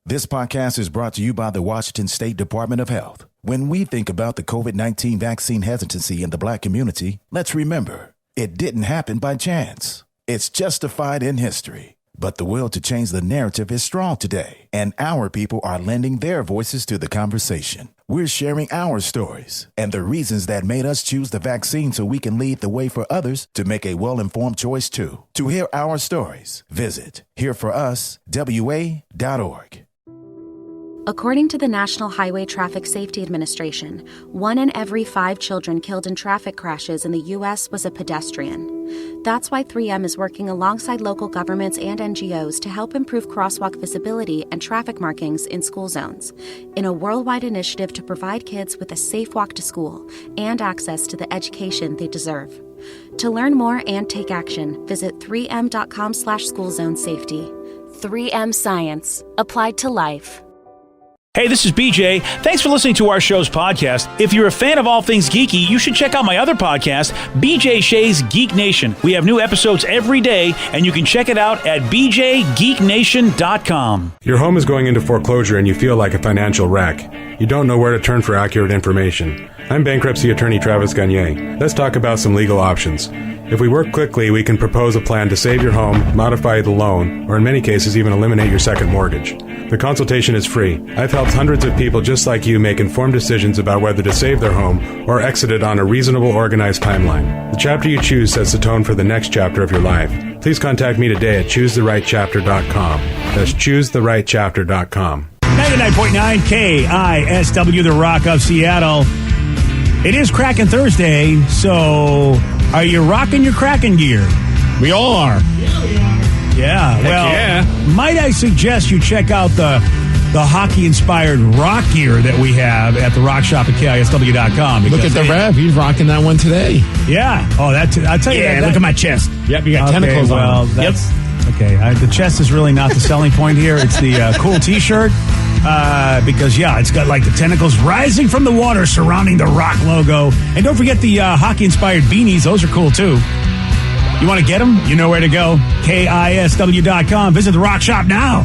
This podcast is brought to you by the Washington State Department of Health. When we think about the COVID-19 vaccine hesitancy in the Black community, let's remember, it didn't happen by chance. It's justified in history. But the will to change the narrative is strong today, and our people are lending their voices to the conversation. We're sharing our stories and the reasons that made us choose the vaccine so we can lead the way for others to make a well-informed choice too. To hear our stories, visit hereforuswa.org. According to the National Highway Traffic Safety Administration, 1 in every 5 children killed in traffic crashes in the U.S. was a pedestrian. That's why 3M is working alongside local governments and NGOs to help improve crosswalk visibility and traffic markings in school zones, in a worldwide initiative to provide kids with a safe walk to school and access to the education they deserve. To learn more and take action, visit 3m.com/schoolzonesafety. 3M Science. Applied to life. Hey, this is BJ. Thanks for listening to our show's podcast. If you're a fan of all things geeky, you should check out my other podcast, BJ Shea's Geek Nation. We have new episodes every day, and you can check it out at bjgeeknation.com. Your home is going into foreclosure and you feel like a financial wreck. You don't know where to turn for accurate information. I'm bankruptcy attorney Travis Gagne. Let's talk about some legal options. If we work quickly, we can propose a plan to save your home, modify the loan, or in many cases even eliminate your second mortgage. The consultation is free. I've helped hundreds of people just like you make informed decisions about whether to save their home or exit it on a reasonable, organized timeline. The chapter you choose sets the tone for the next chapter of your life. Please contact me today at choosetherightchapter.com. That's choosetherightchapter.com. 99.9 KISW, the Rock of Seattle. It is Kraken Thursday, so are you rocking your Kraken gear? We all are. Yeah, well, might I suggest you check out the hockey-inspired rock gear that we have at the rock shop at KISW.com. Look at the Rev. He's rocking that one today. Yeah. Oh, I'll tell you that. Look at my chest. Yep, you got tentacles on. That's, okay, the chest is really not the selling point here. It's the cool T-shirt. Because, it's got like the tentacles rising from the water surrounding the rock logo. And don't forget the hockey-inspired beanies. Those are cool, too. You want to get them? You know where to go. KISW.com. Visit the rock shop now.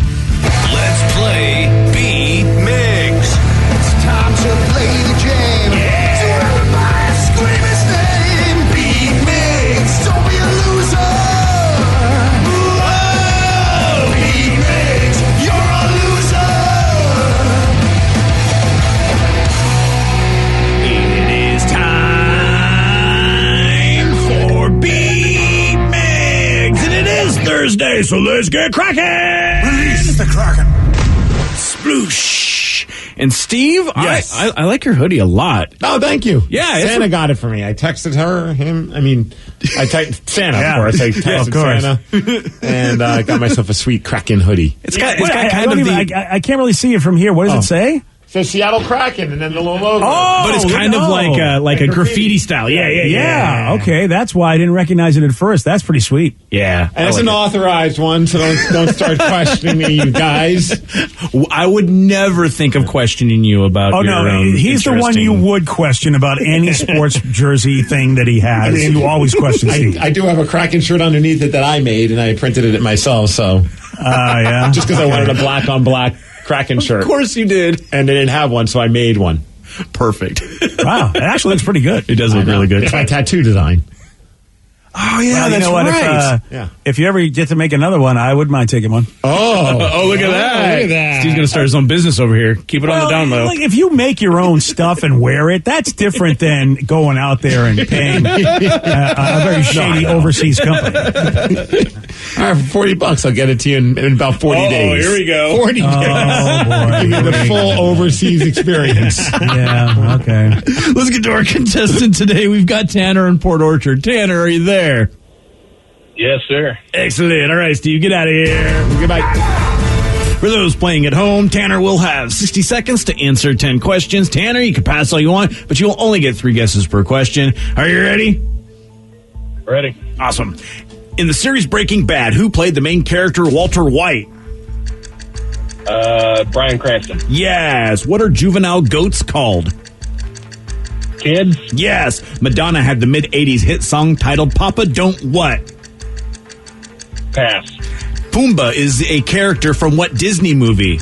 Let's play B-Migs. It's time to play the game. Yeah. So everybody scream his name. B-Migs. Don't be a loser. Whoa. B-Migs. You're a loser. It is time for B-Migs. And it is Thursday, so let's get cracking. Release the Kraken. Sploosh. And Steve, yes. I like your hoodie a lot. Oh, thank you. Yeah. Santa got it for me. I texted him. I typed Santa, Yeah. of course. I texted Santa. And I got myself a sweet Kraken hoodie. It's got kind of I can't really see it from here. What does it say? It says Seattle Kraken and then the little logo. but it's kind of like a graffiti style. Yeah. Okay, that's why I didn't recognize it at first. That's pretty sweet. Yeah. And it's an authorized one, so don't start questioning me, you guys. I would never think of questioning you about he's the one you would question about any sports jersey thing that he has. You always question Steve. I do have a Kraken shirt underneath it that I made, and I printed it myself, so. Yeah. Just because I wanted a black on black Kraken shirt. Of course you did. And they didn't have one, so I made one. Perfect. Wow, it actually looks pretty good. It does look really good. It's my tattoo design. Oh, yeah, that's right. If you ever get to make another one, I wouldn't mind taking one. Oh, look at that. Look at that. Steve's going to start his own business over here. Keep it on the down low. Like, if you make your own stuff and wear it, that's different than going out there and paying a very shady overseas company. All right, for $40, I'll get it to you in about 40 days. Oh, here we go. 40 days. Oh, boy. Give you the full overseas experience. Yeah, okay. Let's get to our contestant today. We've got Tanner in Port Orchard. Tanner, are you there? Yes, sir. Excellent. All right, Steve, get out of here. Goodbye. For those playing at home, Tanner will have 60 seconds to answer 10 questions. Tanner, you can pass all you want, but you'll only get 3 guesses per question. Are you ready? Ready. Awesome. In the series Breaking Bad, who played the main character, Walter White? Bryan Cranston. Yes. What are juvenile goats called? Kids. Yes. Madonna had the mid-'80s hit song titled Papa Don't What? Pass. Pumbaa is a character from what Disney movie?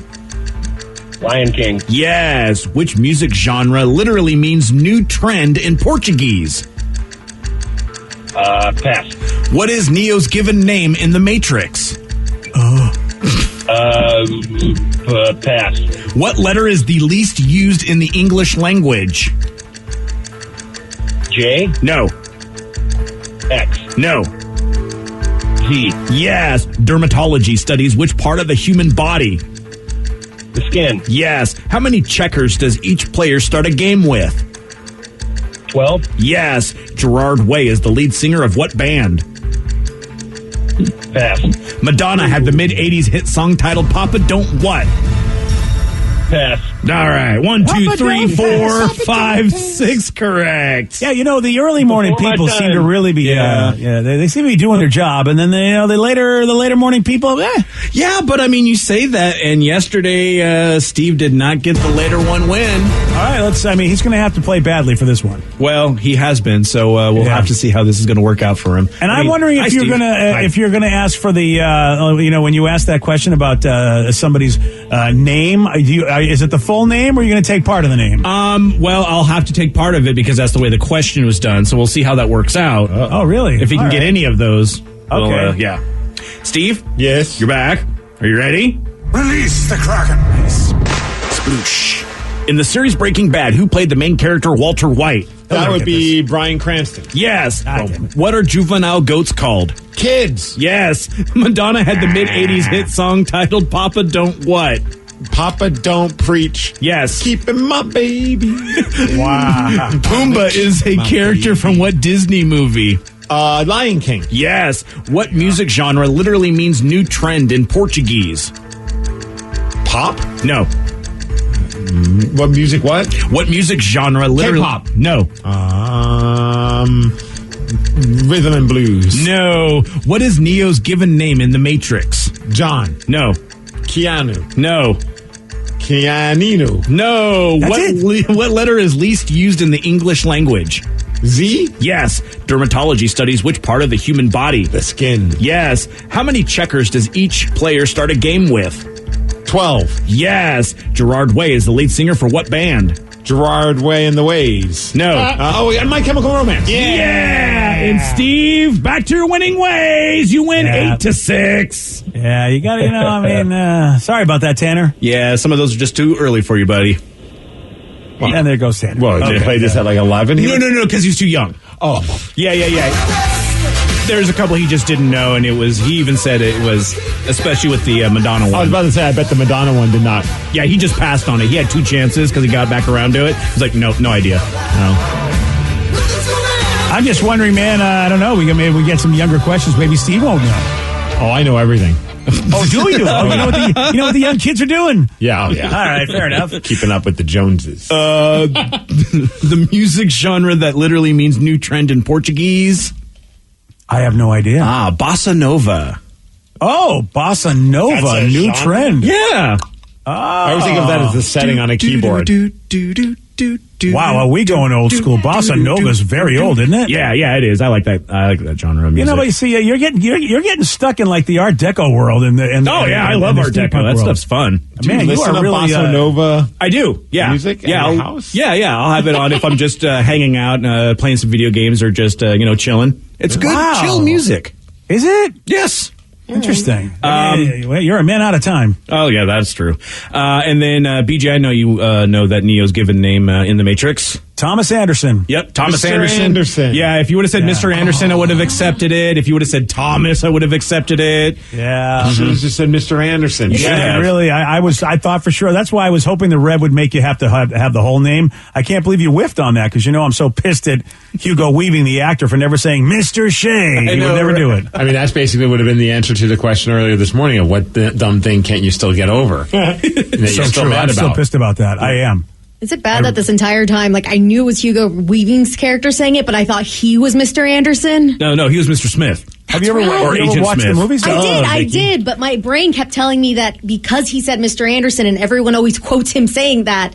Lion King. Yes. Which music genre literally means new trend in Portuguese? Pass. What is Neo's given name in The Matrix? Pass. What letter is the least used in the English language? J. No. X. No. Z. Yes. Dermatology studies which part of the human body? The skin. Yes. How many checkers does each player start a game with? 12. Yes. Gerard Way is the lead singer of what band? Pass. Madonna had the mid-'80s hit song titled Papa Don't What? Pass. All right. 1, 2, Papa 3, Don't 4, Pass. 5, 6 correct. Yeah, the early morning Before my people seem to time. really be, they seem to be doing their job, and then the later morning people, Yeah, but I mean, you say that, and yesterday Steve did not get the later one win. All right, he's going to have to play badly for this one. Well, he has been, so we'll have to see how this is going to work out for him. And I'm wondering if you're going to ask for the when you ask that question about somebody's name, is it the full name or are you going to take part of the name? Well, I'll have to take part of it because that's the way the question was done. So we'll see how that works out. Oh, really? If he can get any of those. Okay. Yeah. Steve? Yes. You're back. Are you ready? Release the Kraken. Sploosh. In the series Breaking Bad, who played the main character Walter White? That would be Bryan Cranston. Yes. Ah, damn it. What are juvenile goats called? Kids. Yes. Madonna had the mid-'80s hit song titled Papa Don't What? Papa don't preach. Yes. Keeping my baby. Wow. Pumbaa is a character from what Disney movie? Lion King. Yes. What music genre literally means new trend in Portuguese? Pop? No. What music? What? What music genre literally? K-pop. No. Rhythm and blues. No. What is Neo's given name in The Matrix? John. No. Keanu. No. Keanino. No. That's What letter is least used in the English language? Z. Yes. Dermatology studies which part of the human body? The skin. Yes. How many checkers does each player start a game with? 12. Yes. Gerard Way is the lead singer for what band? Gerard Way and the Ways. No. And My Chemical Romance. Yeah. And Steve, back to your winning ways. You win 8-6. Yeah, you got to, sorry about that, Tanner. Yeah, some of those are just too early for you, buddy. And there goes Tanner. Well, did you play this at like 11? No, because he's too young. Oh. Yeah. There's a couple he just didn't know, and he even said it was, especially with the Madonna I was one. about to say, I bet the Madonna one did not. Yeah, he just passed on it. He had 2 chances because he got back around to it. He's like, no idea. No. I'm just wondering, man, I don't know. Maybe we get some younger questions. Maybe Steve won't know. Oh, I know everything. Oh, do we do? Oh, you know what the young kids are doing? Yeah. All right, fair enough. Keeping up with the Joneses. The music genre that literally means new trend in Portuguese. I have no idea. Bossa Nova. Oh, Bossa Nova, That's a new genre? trend. Yeah. I always think of that as the setting on a keyboard. Wow, are we going old school? Bossa Nova's very old, isn't it? Yeah, it is. I like that. I like that genre of music. But you see, you're getting stuck in like the Art Deco world, I love Art Deco. That stuff's fun. Man, you Listen are to really Bossa Nova. I do. Yeah, Music at Yeah, your I'll, house? yeah. I'll have it on if I'm just hanging out, playing some video games, or just chilling. It's good, Wow. chill music. Is it? Yes. Interesting. You're a man out of time. Oh yeah, that's true. And then BJ, I know you know that Neo's given name in the Matrix. Thomas Anderson. Yep, Thomas Mr. Anderson. Yeah, if you would have said Yeah. Mr. Anderson, I would have accepted it. If you would have said Thomas, I would have accepted it. Yeah. Should have just said Mr. Anderson. Yeah, really. I thought for sure. That's why I was hoping the Red would make you have to have the whole name. I can't believe you whiffed on that because I'm so pissed at Hugo Weaving, the actor, for never saying Mr. Shea. He would never do it. I mean, that's basically would have been the answer to the question earlier this morning of what dumb thing can't you still get over? That you're So still true. mad I'm still about. pissed about that. I am. Is it bad that this entire time, like, I knew it was Hugo Weaving's character saying it, but I thought he was Mr. Anderson? No, he was Mr. Smith. Have you ever, right. Or you ever Agent watched Smith. the movies? I did, but my brain kept telling me that because he said Mr. Anderson and everyone always quotes him saying that,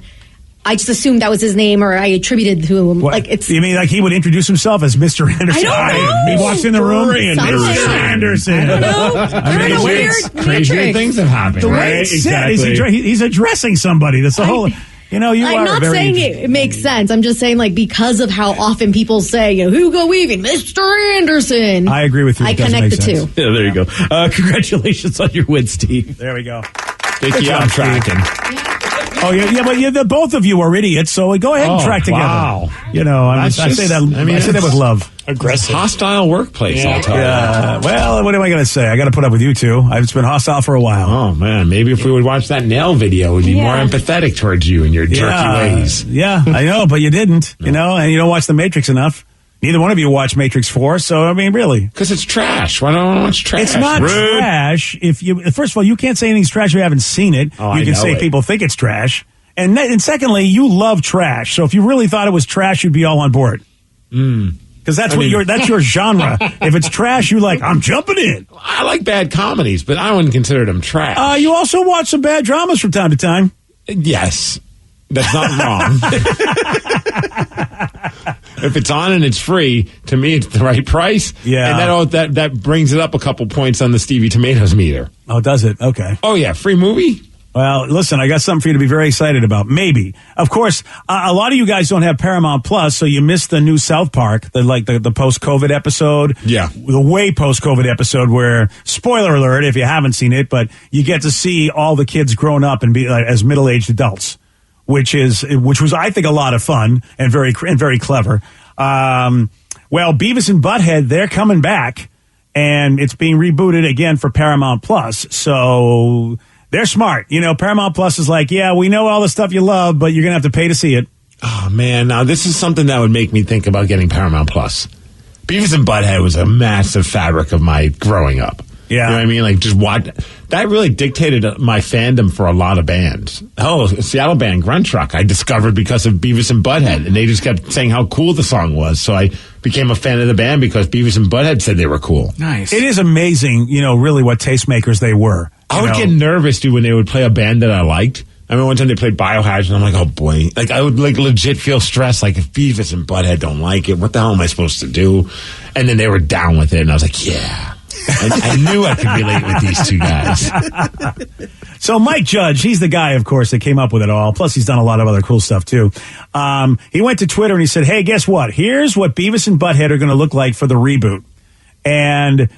I just assumed that was his name, or I attributed to him. What? Like it's. You mean like he would introduce himself as Mr. Anderson? I don't know. He walks in the room. Mr. Anderson. I don't know. Kind of weird. Crazier matrix. things have happened. The way Right? it's said is he's addressing somebody. That's the whole. You know, I'm not saying it makes sense. I'm just saying, like, because of how often people say, Hugo Weaving, Mr. Anderson. I agree with you. I It doesn't connect make the two. sense. Yeah, there you go. Congratulations on your win, Steve. There we go. Think you I'm tracking. Oh yeah, but the both of you are idiots. So go ahead and track together. Wow. You know, I say that. I say that with love. Aggressive. Hostile workplace, I'll tell you. Well, what am I going to say? I got to put up with you two. It's been hostile for a while. Oh, man. Maybe if we would watch that nail video, we'd be more empathetic towards you and your jerky ways. Yeah, I know, but you didn't. You know, and you don't watch The Matrix enough. Neither one of you watch Matrix 4, so, I mean, really. Because it's trash. Why don't I watch trash? It's not trash. First of all, you can't say anything's trash if you haven't seen it. Oh, you can say people think it's trash. And secondly, you love trash. So if you really thought it was trash, you'd be all on board. Because that's that's your genre. If it's trash, you're like, I'm jumping in. I like bad comedies, but I wouldn't consider them trash. You also watch some bad dramas from time to time. Yes. That's not wrong. If it's on and it's free, to me, it's the right price. Yeah. And that brings it up a couple points on the Stevie Tomatoes meter. Oh, does it? Okay. Oh, yeah. Free movie? Well, listen, I got something for you to be very excited about. Maybe. Of course, a lot of you guys don't have Paramount Plus, so you missed the new South Park, the post-COVID episode. Yeah. The way post-COVID episode where, spoiler alert if you haven't seen it, but you get to see all the kids grown up and be as middle-aged adults, which was, I think, a lot of fun and very clever. Well, Beavis and Butthead, they're coming back, and it's being rebooted again for Paramount Plus, so... They're smart. You know, Paramount Plus is like, yeah, we know all the stuff you love, but you're going to have to pay to see it. Oh, man. Now, this is something that would make me think about getting Paramount Plus. Beavis and Butthead was a massive fabric of my growing up. Yeah. You know what I mean? Like, just what... That really dictated my fandom for a lot of bands. Oh, Seattle band, Grunt Truck, I discovered because of Beavis and Butthead. And they just kept saying how cool the song was. So I became a fan of the band because Beavis and Butthead said they were cool. Nice. It is amazing, really what tastemakers they were. I would get nervous, dude, when they would play a band that I liked. I remember one time they played Biohazard, and I'm like, oh, boy. Like, I would, legit feel stressed. Like, if Beavis and Butthead don't like it, what the hell am I supposed to do? And then they were down with it, and I was like, yeah. I knew I could relate with these two guys. So Mike Judge, he's the guy, of course, that came up with it all. Plus, he's done a lot of other cool stuff, too. He went to Twitter and he said, hey, guess what? Here's what Beavis and Butthead are going to look like for the reboot. And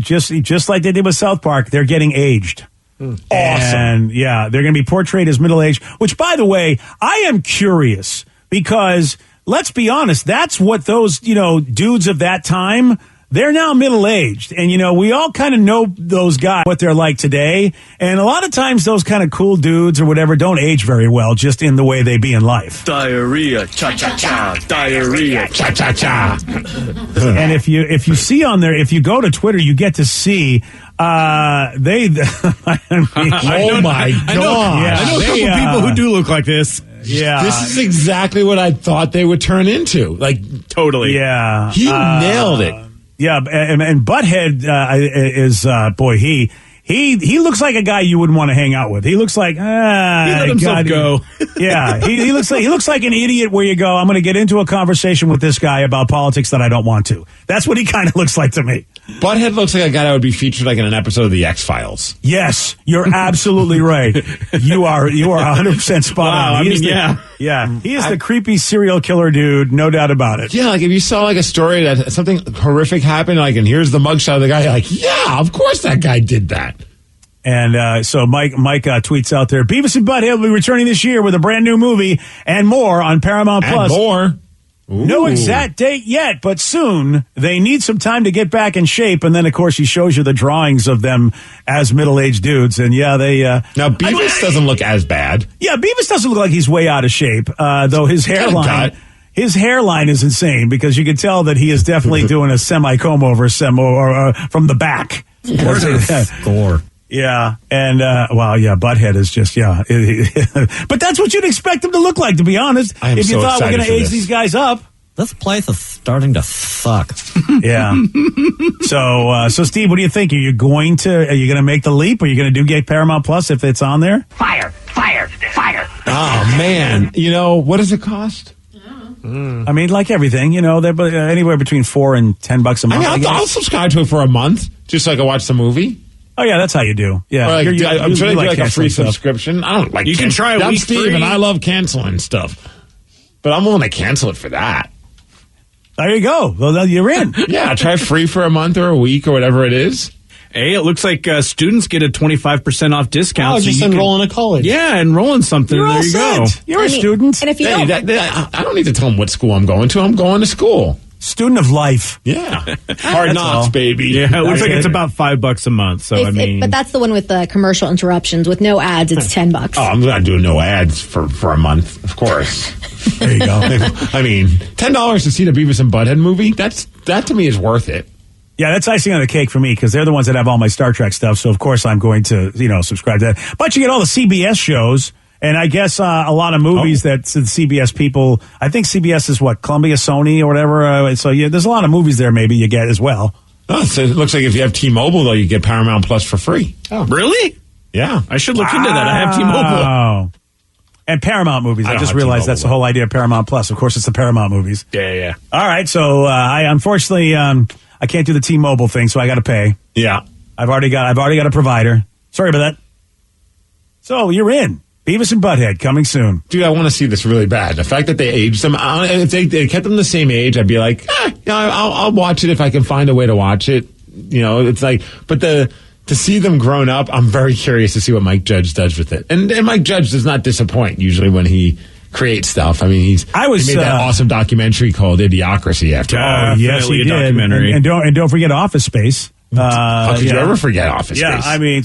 just like they did with South Park, they're getting aged. Awesome. And, yeah, they're going to be portrayed as middle-aged, which, by the way, I am curious because, let's be honest, that's what those, dudes of that time... They're now middle-aged, and, we all kind of know those guys, what they're like today, and a lot of times those kind of cool dudes or whatever don't age very well, just in the way they be in life. Diarrhea, cha-cha-cha, diarrhea, cha-cha-cha. And if you see on there, if you go to Twitter, you get to see, oh my God. I know a couple people who do look like this. Yeah. This is exactly what I thought they would turn into. Like, totally. Yeah. He nailed it. Yeah, and Butthead is boy, he looks like a guy you wouldn't want to hang out with. He looks like he let himself go. Yeah, he looks like an idiot where you go, I'm going to get into a conversation with this guy about politics that I don't want to. That's what he kind of looks like to me. Butthead looks like a guy that would be featured like in an episode of the X-Files. Yes, you're absolutely right. You are 100% spot on. He is the creepy serial killer dude, no doubt about it. Yeah, like if you saw like a story that something horrific happened, like, and here's the mugshot of the guy, you're like, yeah, of course that guy did that. And so Mike tweets out there, Beavis and Butthead will be returning this year with a brand new movie and more on Paramount Plus. More. Ooh. No exact date yet, but soon. They need some time to get back in shape. And then, of course, he shows you the drawings of them as middle-aged dudes. And, yeah, they... now, Beavis doesn't look as bad. Yeah, Beavis doesn't look like he's way out of shape, though his hairline... His hairline is insane because you can tell that he is definitely doing a semi-comb over from the back. Score. Yeah, and, Butthead is just, but that's what you'd expect him to look like, to be honest. I am if you so thought we're going to age this. these guys up. This place is starting to suck. Yeah. So Steve, what do you think? Are you going to make the leap? Are you going to get Paramount Plus if it's on there? Fire, fire, fire. Oh, man. You know, what does it cost? I mean, like everything, they're anywhere between $4 and $10 a month. I mean, I'll subscribe to it for a month just so I can watch the movie. Oh, yeah, that's how you do. Yeah. Or I'm trying to do like a free stuff. subscription. I don't like You can try a I'm week Steve, free. and I love canceling stuff. But I'm willing to cancel it for that. There you go. Well, you're in. Yeah, try free for a month or a week or whatever it is. Hey, it looks like students get a 25% off discount. Oh, just enroll in a college. Yeah, enroll in something. You're there all you go. set. You're a student. And if you Hey, don't, I don't need to tell them what school I'm going to. I'm going to school. Student of life. Yeah. Hard knocks, all. baby. Yeah, it looks like it. it's about $5 a month. So but that's the one with the commercial interruptions with no ads. It's $10. Oh, I'm not doing no ads for a month, of course. There you go. I mean, $10 to see the Beavis and Butthead movie, that to me is worth it. Yeah, that's icing on the cake for me because they're the ones that have all my Star Trek stuff. So, of course, I'm going to, subscribe to that. But you get all the CBS shows. And I guess a lot of movies that the CBS people, I think CBS is what, Columbia, Sony, or whatever. So there's a lot of movies there maybe you get as well. Oh, so it looks like if you have T-Mobile, though, you get Paramount Plus for free. Oh, really? Yeah. I should look into that. I have T-Mobile. Oh. And Paramount movies. I just realized that's the whole idea of Paramount Plus. Of course, it's the Paramount movies. Yeah. All right. So I unfortunately, I can't do the T-Mobile thing, so I got to pay. Yeah. I've already got a provider. Sorry about that. So you're in. Beavis and Butthead coming soon. Dude, I want to see this really bad. The fact that they aged them, if they kept them the same age, I'd be like, I'll watch it if I can find a way to watch it. It's like, but to see them grown up, I'm very curious to see what Mike Judge does with it. And Mike Judge does not disappoint usually when he creates stuff. I mean, he made that awesome documentary called Idiocracy after. Yes, he a did. documentary. And don't forget Office Space. How could you ever forget Office Space? Yeah, I mean,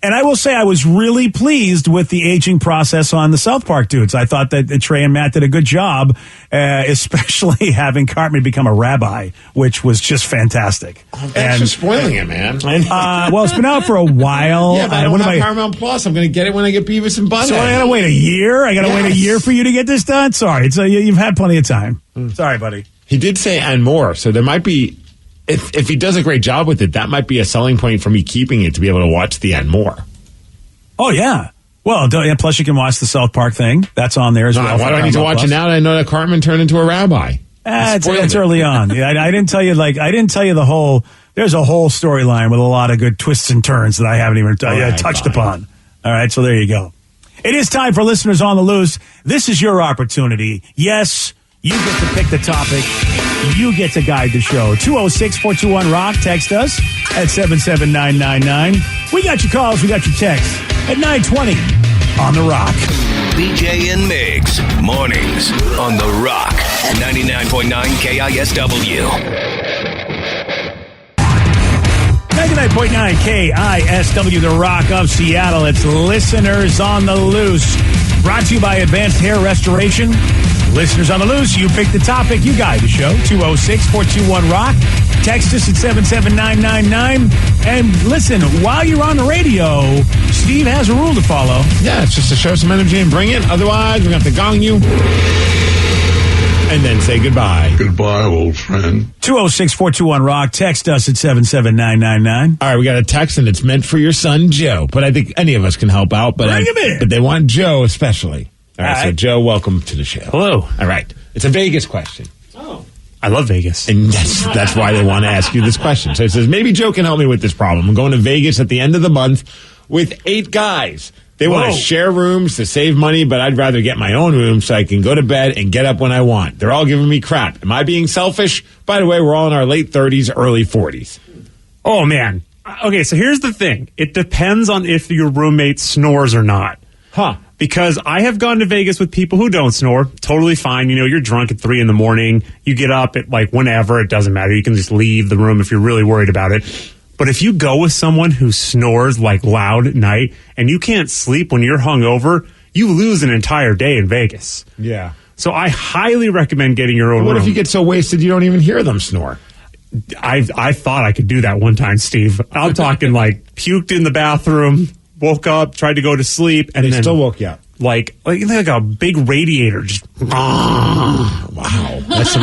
and I will say I was really pleased with the aging process on the South Park dudes. I thought that Trey and Matt did a good job, especially having Cartman become a rabbi, which was just fantastic. Oh, thanks for spoiling it, man. Well, it's been out for a while. Yeah, but I don't have Paramount Plus. I'm going to get it when I get Beavis and Butthead. So I got to wait a year? I got to wait a year for you to get this done? Sorry, you've had plenty of time. Sorry, buddy. He did say and more, so there might be... If he does a great job with it, that might be a selling point for me keeping it to be able to watch the and more. Oh, yeah. Well, plus you can watch the South Park thing. That's on there as well. Why do I need to watch it now that I know that Cartman turned into a rabbi? It's early on. Yeah, I didn't tell you the whole, there's a whole storyline with a lot of good twists and turns that I haven't even touched upon. All right, so there you go. It is time for listeners on the loose. This is your opportunity. Yes, you get to pick the topic. You get to guide the show. 206-421-ROCK. Text us at 77999. We got your calls. We got your texts at 920 on The Rock. BJ and Migs, mornings on The Rock, 99.9 KISW. 99.9 KISW, The Rock of Seattle. It's Listeners on the Loose. Brought to you by Advanced Hair Restoration. Listeners on the Loose, you pick the topic, you guide the show. 206-421-ROCK. Text us at 77999. And listen, while you're on the radio, Steve has a rule to follow. Yeah, it's just to show some energy and bring it. Otherwise, we're going to have to gong you. And then say goodbye. Goodbye, old friend. 206-421-ROCK. Text us at 77999. All right, we got a text, and it's meant for your son, Joe. But I think any of us can help out. But Bring him in. But they want Joe especially. All right, so right. Joe, welcome to the show. Hello. All right. It's a Vegas question. I love Vegas. And that's why they want to ask you this question. So it says, maybe Joe can help me with this problem. I'm going to Vegas at the end of the month with 8 guys. They want to share rooms to save money, but I'd rather get my own room so I can go to bed and get up when I want. They're all giving me crap. Am I being selfish? By the way, we're all in our late 30s, early 40s. Oh, man. Okay, so here's the thing. It depends on if your roommate snores or not. Huh. Because I have gone to Vegas with people who don't snore. Totally fine. You know, you're drunk at 3 a.m. You get up at like whenever. It doesn't matter. You can just leave the room if you're really worried about it. But if you go with someone who snores like loud at night and you can't sleep when you're hungover, you lose an entire day in Vegas. Yeah. So I highly recommend getting your own room. What if you get so wasted you don't even hear them snore? I thought I could do that one time, Steve. I'm talking like puked in the bathroom, woke up, tried to go to sleep, and They then still woke you up. like a big radiator. Just Wow. That's some,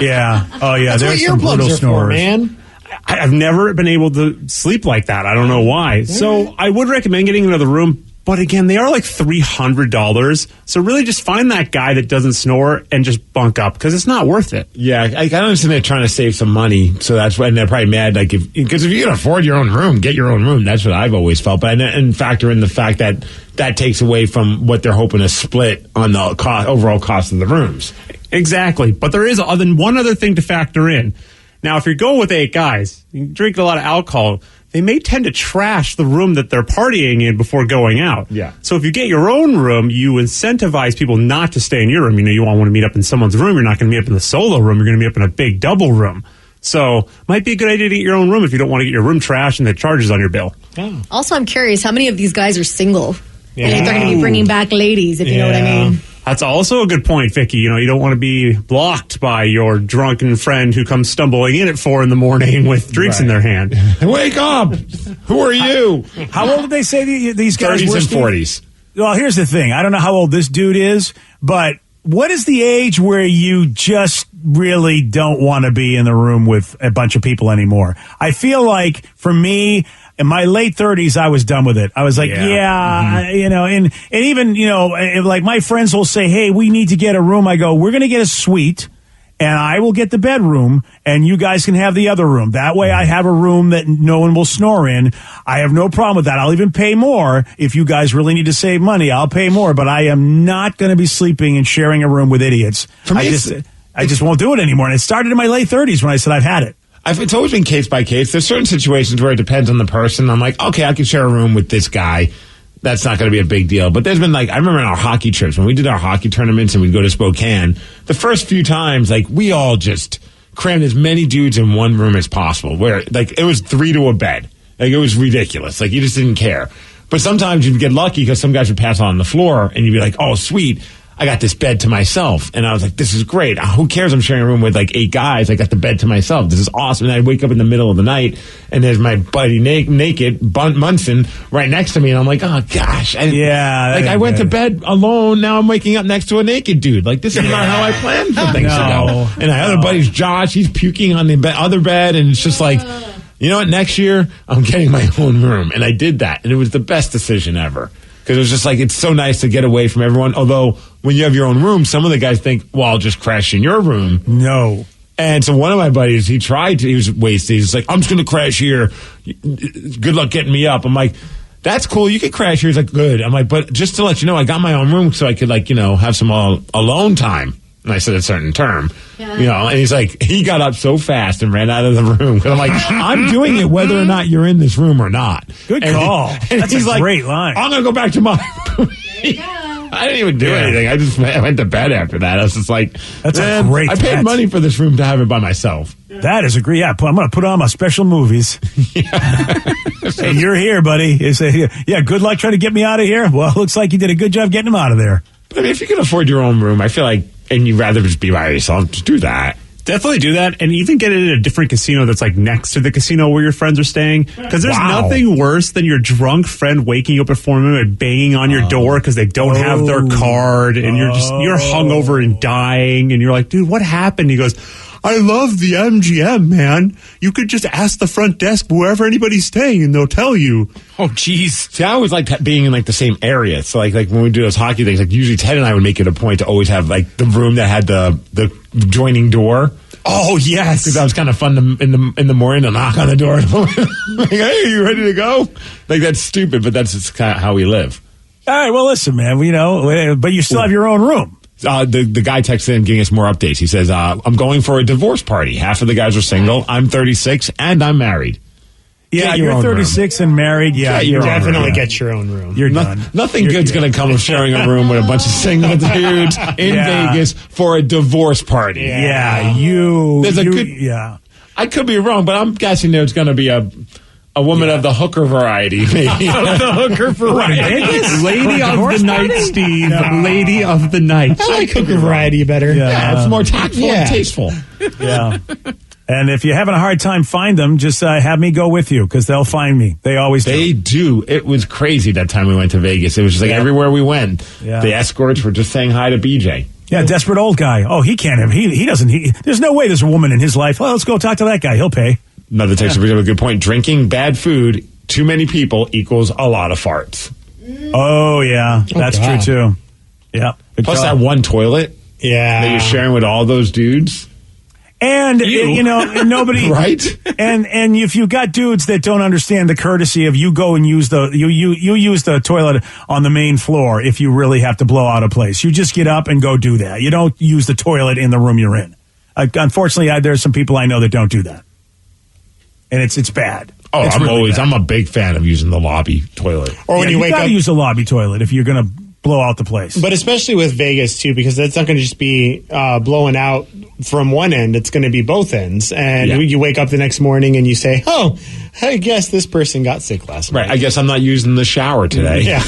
Yeah. Oh, yeah. that's what There's some earplugs brutal are for, snorers. man. I've never been able to sleep like that. I don't know why. So I would recommend getting another room, But again, they are like $300. So really just find that guy that doesn't snore and just bunk up because it's not worth it. Yeah, I understand they're trying to save some money, so that's why they're probably mad. Like, because if you can afford your own room, get your own room. That's what I've always felt. But and factor in the fact that takes away from what they're hoping to split on the overall cost of the rooms. Exactly. But there is one other thing to factor in. Now, if you're going with 8 guys, you drink a lot of alcohol, they may tend to trash the room that they're partying in before going out. Yeah. So if you get your own room, you incentivize people not to stay in your room. You know, you want to meet up in someone's room. You're not going to meet up in the solo room. You're going to meet up in a big double room. So might be a good idea to get your own room if you don't want to get your room trashed and the charges on your bill. Oh. Also, I'm curious, how many of these guys are single? Yeah. And if they're going to be bringing back ladies, if you know what I mean. That's also a good point, Vicky. You know, you don't want to be blocked by your drunken friend who comes stumbling in at 4 a.m. with drinks in their hand. Wake up! Who are you? How old did they say these guys 30s were? and 40s. Well, here's the thing. I don't know how old this dude is, but what is the age where you just really don't want to be in the room with a bunch of people anymore? I feel like, for me, in my late 30s, I was done with it. I was like, you know, and even, you know, like my friends will say, hey, we need to get a room. I go, we're going to get a suite, and I will get the bedroom, and you guys can have the other room. That way I have a room that no one will snore in. I have no problem with that. I'll even pay more. If you guys really need to save money, I'll pay more, but I am not going to be sleeping and sharing a room with idiots. For me, I just won't do it anymore. And it started in my late 30s when I said I've had it. It's always been case by case. There's certain situations where it depends on the person. I'm like, okay, I can share a room with this guy. That's not going to be a big deal. But there's been I remember in our hockey trips, when we did our hockey tournaments and we'd go to Spokane, the first few times, we all just crammed as many dudes in one room as possible, where, it was 3 to a bed. It was ridiculous. You just didn't care. But sometimes you'd get lucky because some guys would pass out on the floor and you'd be like, oh, sweet, I got this bed to myself. And I was like, this is great. Who cares? I'm sharing a room with 8 guys. I got the bed to myself. This is awesome. And I wake up in the middle of the night and there's my buddy naked, Munson, right next to me. And I'm like, oh gosh. I went to bed alone. Now I'm waking up next to a naked dude. This is not how I planned for things to go. And my other buddy's Josh. He's puking on the other bed. And it's just you know what? Next year I'm getting my own room. And I did that. And it was the best decision ever. Because it was just it's so nice to get away from everyone. Although, when you have your own room, some of the guys think, well, I'll just crash in your room. No. And so one of my buddies, he was wasted. He's like, I'm just going to crash here. Good luck getting me up. I'm like, that's cool. You can crash here. He's like, good. I'm like, but just to let you know, I got my own room so I could have some alone time. And I said a certain term, and he's like, he got up so fast and ran out of the room. Because I'm like, I'm doing it whether or not you're in this room or not. Good call. That's a great line. I'm going to go back to my room. I didn't even do anything. I went to bed after that. I was just like, that's a great I paid money for this room to have it by myself. That is a great, I'm going to put on my special movies. Hey, you're here, buddy. You say, good luck trying to get me out of here. Well, it looks like you did a good job getting him out of there. But I mean, if you can afford your own room, I feel and you'd rather just be by yourself, just do that. Definitely do that, and even get it at a different casino that's next to the casino where your friends are staying. Because there's nothing worse than your drunk friend waking you up at 4 a.m. and banging on your door because they don't have their card, and you're hungover and dying, and you're like, dude, what happened? He goes, I love the MGM, man. You could just ask the front desk wherever anybody's staying, and they'll tell you. Oh, jeez. See, I always like being in the same area. So like when we do those hockey things, usually Ted and I would make it a point to always have the room that had the joining door. Oh, yes. Because that was kind of fun in the morning to knock on the door. Hey, are you ready to go? That's stupid, but that's just kind of how we live. All right, well, listen, man, but you still have your own room. The guy texted in giving us more updates. He says, I'm going for a divorce party. Half of the guys are single. I'm 36 and I'm married. Yeah, you're 36 and married. Yeah, you definitely get your own room. You're done. Nothing good's going to come of sharing a room with a bunch of single dudes in Vegas for a divorce party. Yeah, I could be wrong, but I'm guessing there's going to be a woman of the hooker variety, maybe. The hooker variety. Lady of the night, Steve. Lady of the night. I like hooker variety better. Yeah, it's more tactful and tasteful. Yeah. And if you're having a hard time find them, just have me go with you because they'll find me. They always do. They do. It was crazy that time we went to Vegas. It was just everywhere we went, the escorts were just saying hi to BJ. Yeah, desperate old guy. Oh, he can't have. He doesn't. There's no way there's a woman in his life. Well, let's go talk to that guy. He'll pay. Another text brings up a good point. Drinking bad food, too many people equals a lot of farts. Oh, yeah. That's true, God. too. Yeah. Good Plus call. that one toilet Yeah. that you're sharing with all those dudes. And, and nobody... Right? And if you got dudes that don't understand the courtesy of you go and use you use the toilet on the main floor if you really have to blow out a place. You just get up and go do that. You don't use the toilet in the room you're in. Unfortunately, there's some people I know that don't do that. And it's bad. Oh, It's really bad. I'm a big fan of using the lobby toilet. Or when you wake gotta up. use a lobby toilet if you're going to blow out the place. But especially with Vegas, too, because that's not going to just be blowing out from one end. It's going to be both ends. And you wake up the next morning and you say, oh, I guess this person got sick last night. Right. I guess I'm not using the shower today. Yeah.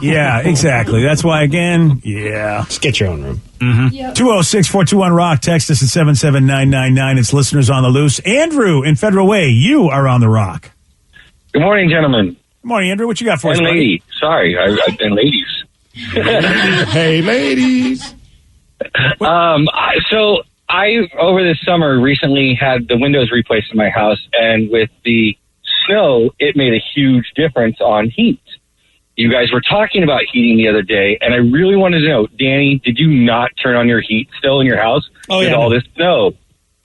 Yeah, exactly. That's why, again, Just get your own room. 206-421-ROCK. Text us at 77999. It's listeners on the loose. Andrew in Federal Way, you are on the Rock. Good morning, gentlemen. Good morning, Andrew. What you got for us, And buddy? lady. Sorry, and ladies. Hey, ladies. So I, over this summer, recently had the windows replaced in my house, and with the snow, it made a huge difference on heat. You guys were talking about heating the other day, and I really wanted to know, Danny, did you not turn on your heat still in your house with all this snow?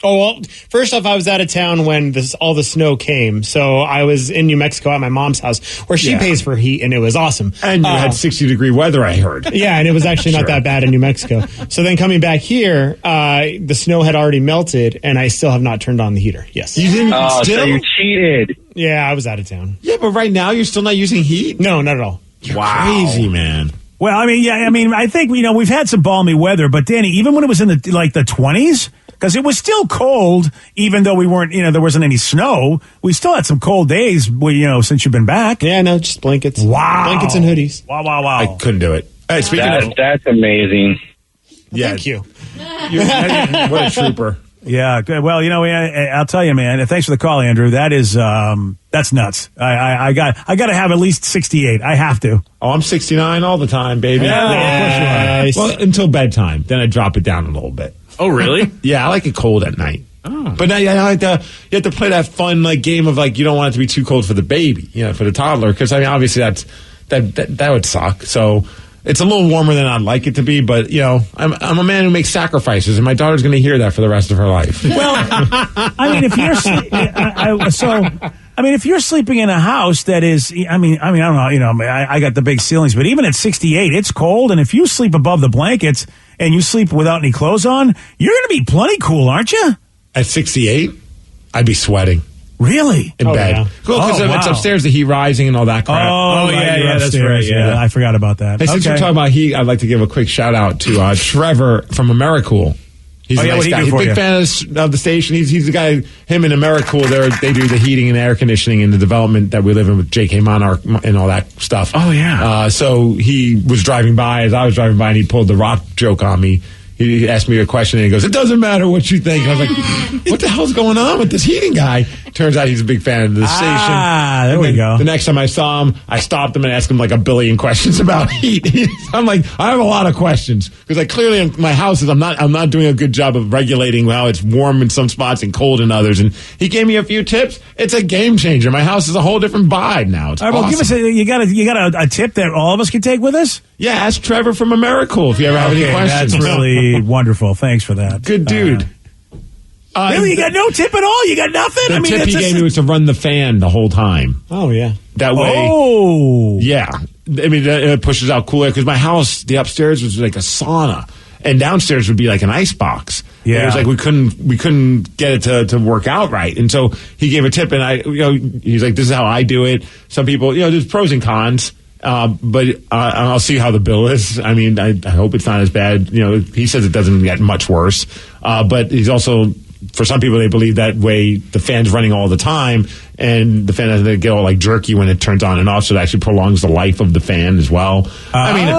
Oh, well, first off, I was out of town when all the snow came. So I was in New Mexico at my mom's house where she pays for heat, and it was awesome. And you had 60-degree weather, I heard. Yeah, and it was actually not that bad in New Mexico. So then coming back here, the snow had already melted, and I still have not turned on the heater. Yes. You didn't still? So you cheated. Yeah, I was out of town. Yeah, but right now you're still not using heat? No, not at all. You're crazy, man. Well, I think, we've had some balmy weather, but Danny, even when it was in the 20s, because it was still cold, even though we weren't, there wasn't any snow, we still had some cold days, since you've been back. Yeah, no, just blankets. Wow. Blankets and hoodies. Wow. I couldn't do it. Speaking of... That's amazing. Yeah. Thank you. What a trooper. Yeah, good. Well, I'll tell you, man. Thanks for the call, Andrew. That is, that's nuts. I got to have at least 68. I have to. Oh, I'm 69 all the time, baby. Nice. Well, until bedtime. Then I drop it down a little bit. Oh, really? Yeah, I like it cold at night. Oh. But now you have to play that fun game of you don't want it to be too cold for the baby, for the toddler. Because obviously that would suck. So it's a little warmer than I'd like it to be. But I'm a man who makes sacrifices, and my daughter's going to hear that for the rest of her life. Well, if you're sleeping in a house that is, I don't know, I got the big ceilings, but even at 68, it's cold. And if you sleep above the blankets and you sleep without any clothes on, you're going to be plenty cool, aren't you? At 68, I'd be sweating. Really? In bed. Yeah. Cool, because it's upstairs, the heat rising and all that crap. Oh, yeah, that's right. Yeah, I forgot about that. Hey, since we're talking about heat, I'd like to give a quick shout out to Trevor from AmeriCool. He's a nice what'd he guy. do He's a for big you? fan of the station. He's the guy, him and AmeriCool, they do the heating and air conditioning in the development that we live in with JK Monarch and all that stuff. Oh, yeah. So he was driving by as I was driving by, and he pulled the rock joke on me. He asked me a question, and he goes, "It doesn't matter what you think." And I was like, what the hell's going on with this heating guy? Turns out he's a big fan of the station. Ah, there And we then go. The next time I saw him, I stopped him and asked him a billion questions about heat. I'm like, I have a lot of questions because clearly in my house I'm not doing a good job of regulating how it's warm in some spots and cold in others. And he gave me a few tips. It's a game changer. My house is a whole different vibe now. It's All right, well, give us awesome. you got a tip that all of us can take with us? Yeah, ask Trevor from AmeriCool if you ever have any questions. That's really wonderful. Thanks for that. Good dude. Really, you got no tip at all? You got nothing? The tip he gave me was to run the fan the whole time. Oh, yeah. That way. Oh. Yeah. It pushes out cool air because my house, the upstairs was like a sauna. And downstairs would be like an ice box. Yeah. And it was like we couldn't get it to work out right. And so he gave a tip, and he's like, "This is how I do it." Some people, there's pros and cons. But I'll see how the bill is. I hope it's not as bad. He says it doesn't get much worse. But he's also, for some people, they believe that way the fan's running all the time, and the fan doesn't get all jerky when it turns on and off, so it actually prolongs the life of the fan as well. I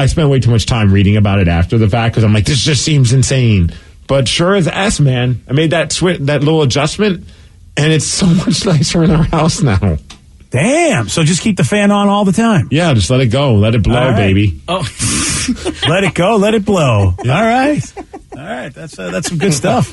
spent way too much time reading about it after the fact because I'm like, this just seems insane. But sure as S, man, I made that little adjustment, and it's so much nicer in our house now. Damn. So just keep the fan on all the time. Yeah, just let it go. Let it blow, All right. baby. Oh. Let it go. Let it blow. Yeah. All right. That's some good stuff.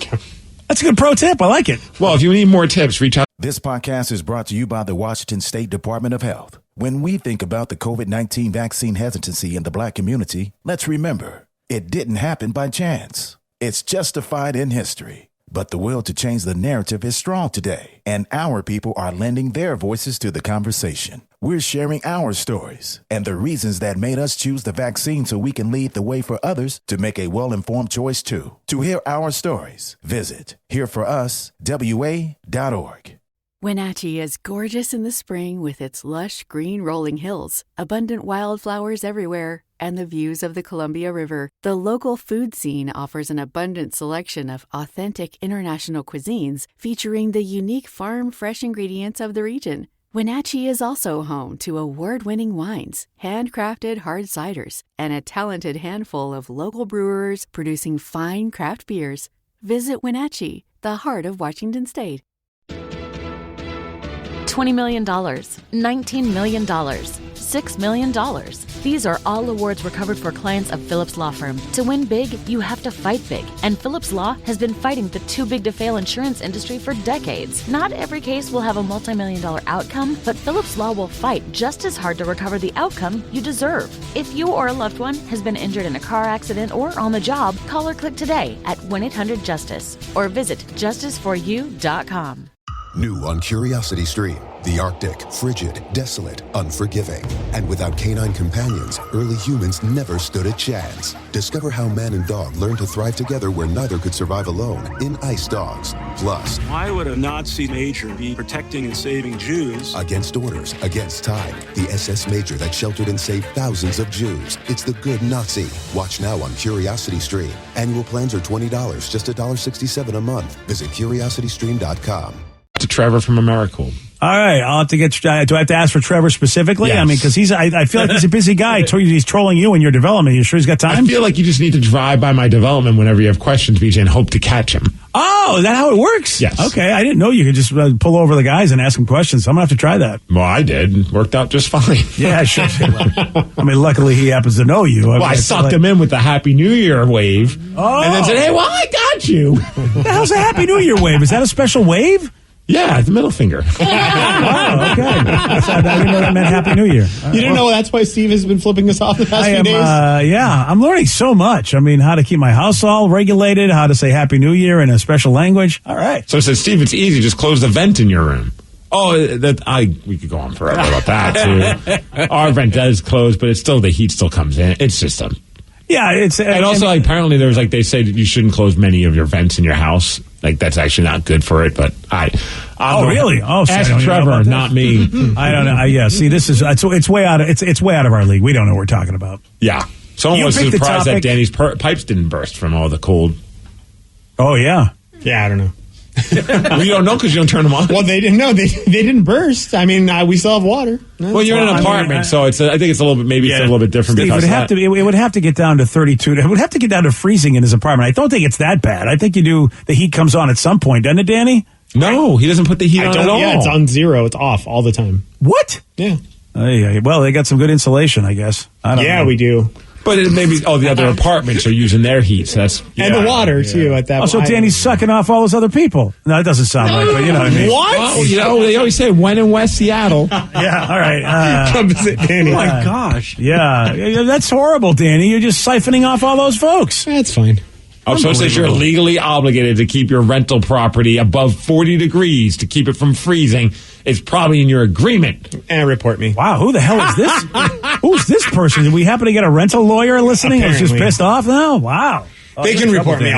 That's a good pro tip. I like it. Well, if you need more tips, reach out. This podcast is brought to you by the Washington State Department of Health. When we think about the COVID-19 vaccine hesitancy in the Black community, let's remember, it didn't happen by chance. It's justified in history. But the will to change the narrative is strong today, and our people are lending their voices to the conversation. We're sharing our stories and the reasons that made us choose the vaccine so we can lead the way for others to make a well-informed choice too. To hear our stories, visit hereforuswa.org. Wenatchee is gorgeous in the spring with its lush green rolling hills, abundant wildflowers everywhere, and the views of the Columbia River. The local food scene offers an abundant selection of authentic international cuisines featuring the unique farm-fresh ingredients of the region. Wenatchee is also home to award-winning wines, handcrafted hard ciders, and a talented handful of local brewers producing fine craft beers. Visit Wenatchee, the heart of Washington State. $20 million, $19 million, $6 million. These are all awards recovered for clients of Phillips Law Firm. To win big, you have to fight big. And Phillips Law has been fighting the too big to fail insurance industry for decades. Not every case will have a multi-million-dollar outcome, but Phillips Law will fight just as hard to recover the outcome you deserve. If you or a loved one has been injured in a car accident or on the job, call or click today at 1-800-JUSTICE or visit justiceforyou.com. New on Curiosity Stream, the Arctic, frigid, desolate, unforgiving. And without canine companions, early humans never stood a chance. Discover how man and dog learned to thrive together where neither could survive alone in Ice Dogs. Plus, why would a Nazi major be protecting and saving Jews? Against orders, against time, the SS Major that sheltered and saved thousands of Jews. It's the good Nazi. Watch now on Curiosity Stream. Annual plans are $20, just $1.67 a month. Visit curiositystream.com. To Trevor from AmeriCorps. All right, I'll have to get. Do I have to ask for Trevor specifically? Yes. I mean, because I feel like he's a busy guy. He's trolling you in your development. You sure he's got time? I feel like you just need to drive by my development whenever you have questions, BJ, and hope to catch him. Oh, is that how it works? Yes. Okay, I didn't know you could just pull over the guys and ask them questions. I'm gonna have to try that. Well, I did. It worked out just fine. Yeah, sure. I mean, luckily he happens to know you. I sucked him in with the Happy New Year wave, and then said, "Hey, well, I got you." What the hell's a Happy New Year wave? Is that a special wave? Yeah, the middle finger. Oh, okay. I didn't know that meant Happy New Year. You didn't know that's why Steve has been flipping us off the past few days? Yeah, I'm learning so much. I mean, how to keep my house all regulated, how to say Happy New Year in a special language. All right. So it says, Steve, it's easy. Just close the vent in your room. Oh, we could go on forever about that, too. Our vent does close, but it's still, the heat still comes in. It's just a... Yeah, it's... And also, apparently, there's they say that you shouldn't close many of your vents in your house. That's actually not good for it, but really? Oh, so ask Trevor, not me. I don't know. Yeah, see, this is... It's way out of... It's way out of our league. We don't know what we're talking about. Yeah. Someone was surprised that Danny's pipes didn't burst from all the cold. Oh, yeah. Yeah, I don't know. Well, you don't know because you don't turn them on. Well, they didn't know. They didn't burst. I mean, we still have water. Well, you're in an apartment, so it's. I think it's a little bit. It's a little bit different. Steve, it would have to get down to 32. It would have to get down to freezing in his apartment. I don't think it's that bad. I think the heat comes on at some point, doesn't it, Danny? No, he doesn't put the heat on at all. Yeah, it's on zero. It's off all the time. What? Yeah. Well, they got some good insulation, I guess. I don't know. We do. But the other apartments are using their heat, so that's... And the water, too, at that point. So Danny's sucking off all those other people. No, it doesn't sound right, but you know what I mean. What? Well, they always say, when in West Seattle. Yeah, all right. Come visit Danny. Oh, my gosh. Yeah, that's horrible, Danny. You're just siphoning off all those folks. That's fine. Oh, so it says you're legally obligated to keep your rental property above 40 degrees to keep it from freezing. It's probably in your agreement. And report me. Wow, who the hell is this? Who's this person? Did we happen to get a rental lawyer listening who's just pissed off now? Wow. They can report me.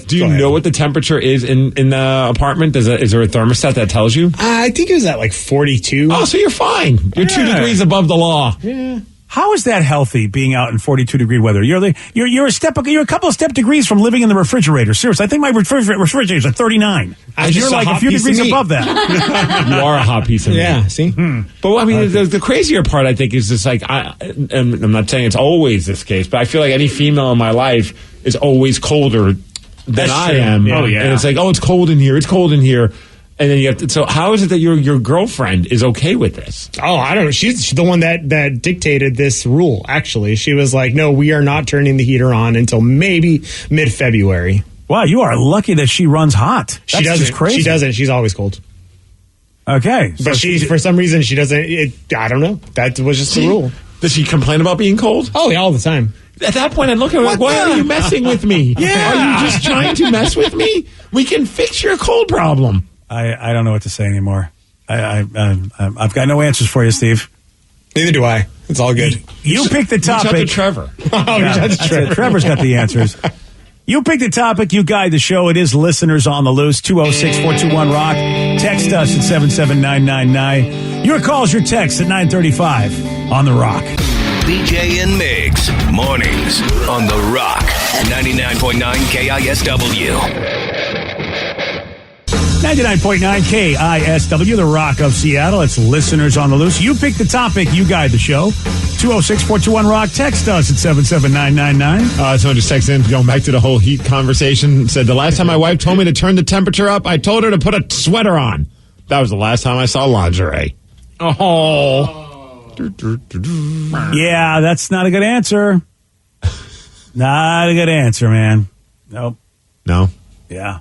Do you know what the temperature is in the apartment? Is there a thermostat that tells you? I think it was at 42. Oh, so you're fine. You're 2 degrees above the law. Yeah. How is that healthy, being out in 42-degree weather? You're a couple of step degrees from living in the refrigerator. Seriously, I think my refrigerator's at 39. You're like a few degrees above that. You are a hot piece of meat. Yeah, see? But I mean, the crazier part, I think, is just I'm not saying it's always this case, but I feel like any female in my life is always colder than I am. Yeah. Oh, yeah. And it's like, it's cold in here. It's cold in here. And then you have to, so how is it that your girlfriend is okay with this? Oh, I don't know. She's the one that dictated this rule, actually. She was like, no, we are not turning the heater on until maybe mid-February. Wow, you are lucky that she runs hot. That's just crazy. She doesn't. She's always cold. Okay. But for some reason, she doesn't. I don't know. That was just the rule. Does she complain about being cold? Oh, yeah, all the time. At that point, I'd look at her like, why are you messing with me? Yeah. Are you just trying to mess with me? We can fix your cold problem. I don't know what to say anymore. I've got no answers for you, Steve. Neither do I. It's all good. You pick the topic. Reach out to Trevor. That's it. Trevor's got the answers. You pick the topic. You guide the show. It is Listeners on the Loose. 206-421-ROCK. Text us at 77999. Your calls, your texts at 935 on The Rock. BJ and Migs, mornings on The Rock, 99.9 KISW. 99.9 KISW, The Rock of Seattle. It's Listeners on the Loose. You pick the topic. You guide the show. 206-421-ROCK. Text us at 77999. Someone just texted in, going back to the whole heat conversation, said, the last time my wife told me to turn the temperature up, I told her to put a sweater on. That was the last time I saw lingerie. Oh. Yeah, that's not a good answer. Not a good answer, man. Nope. No? Yeah.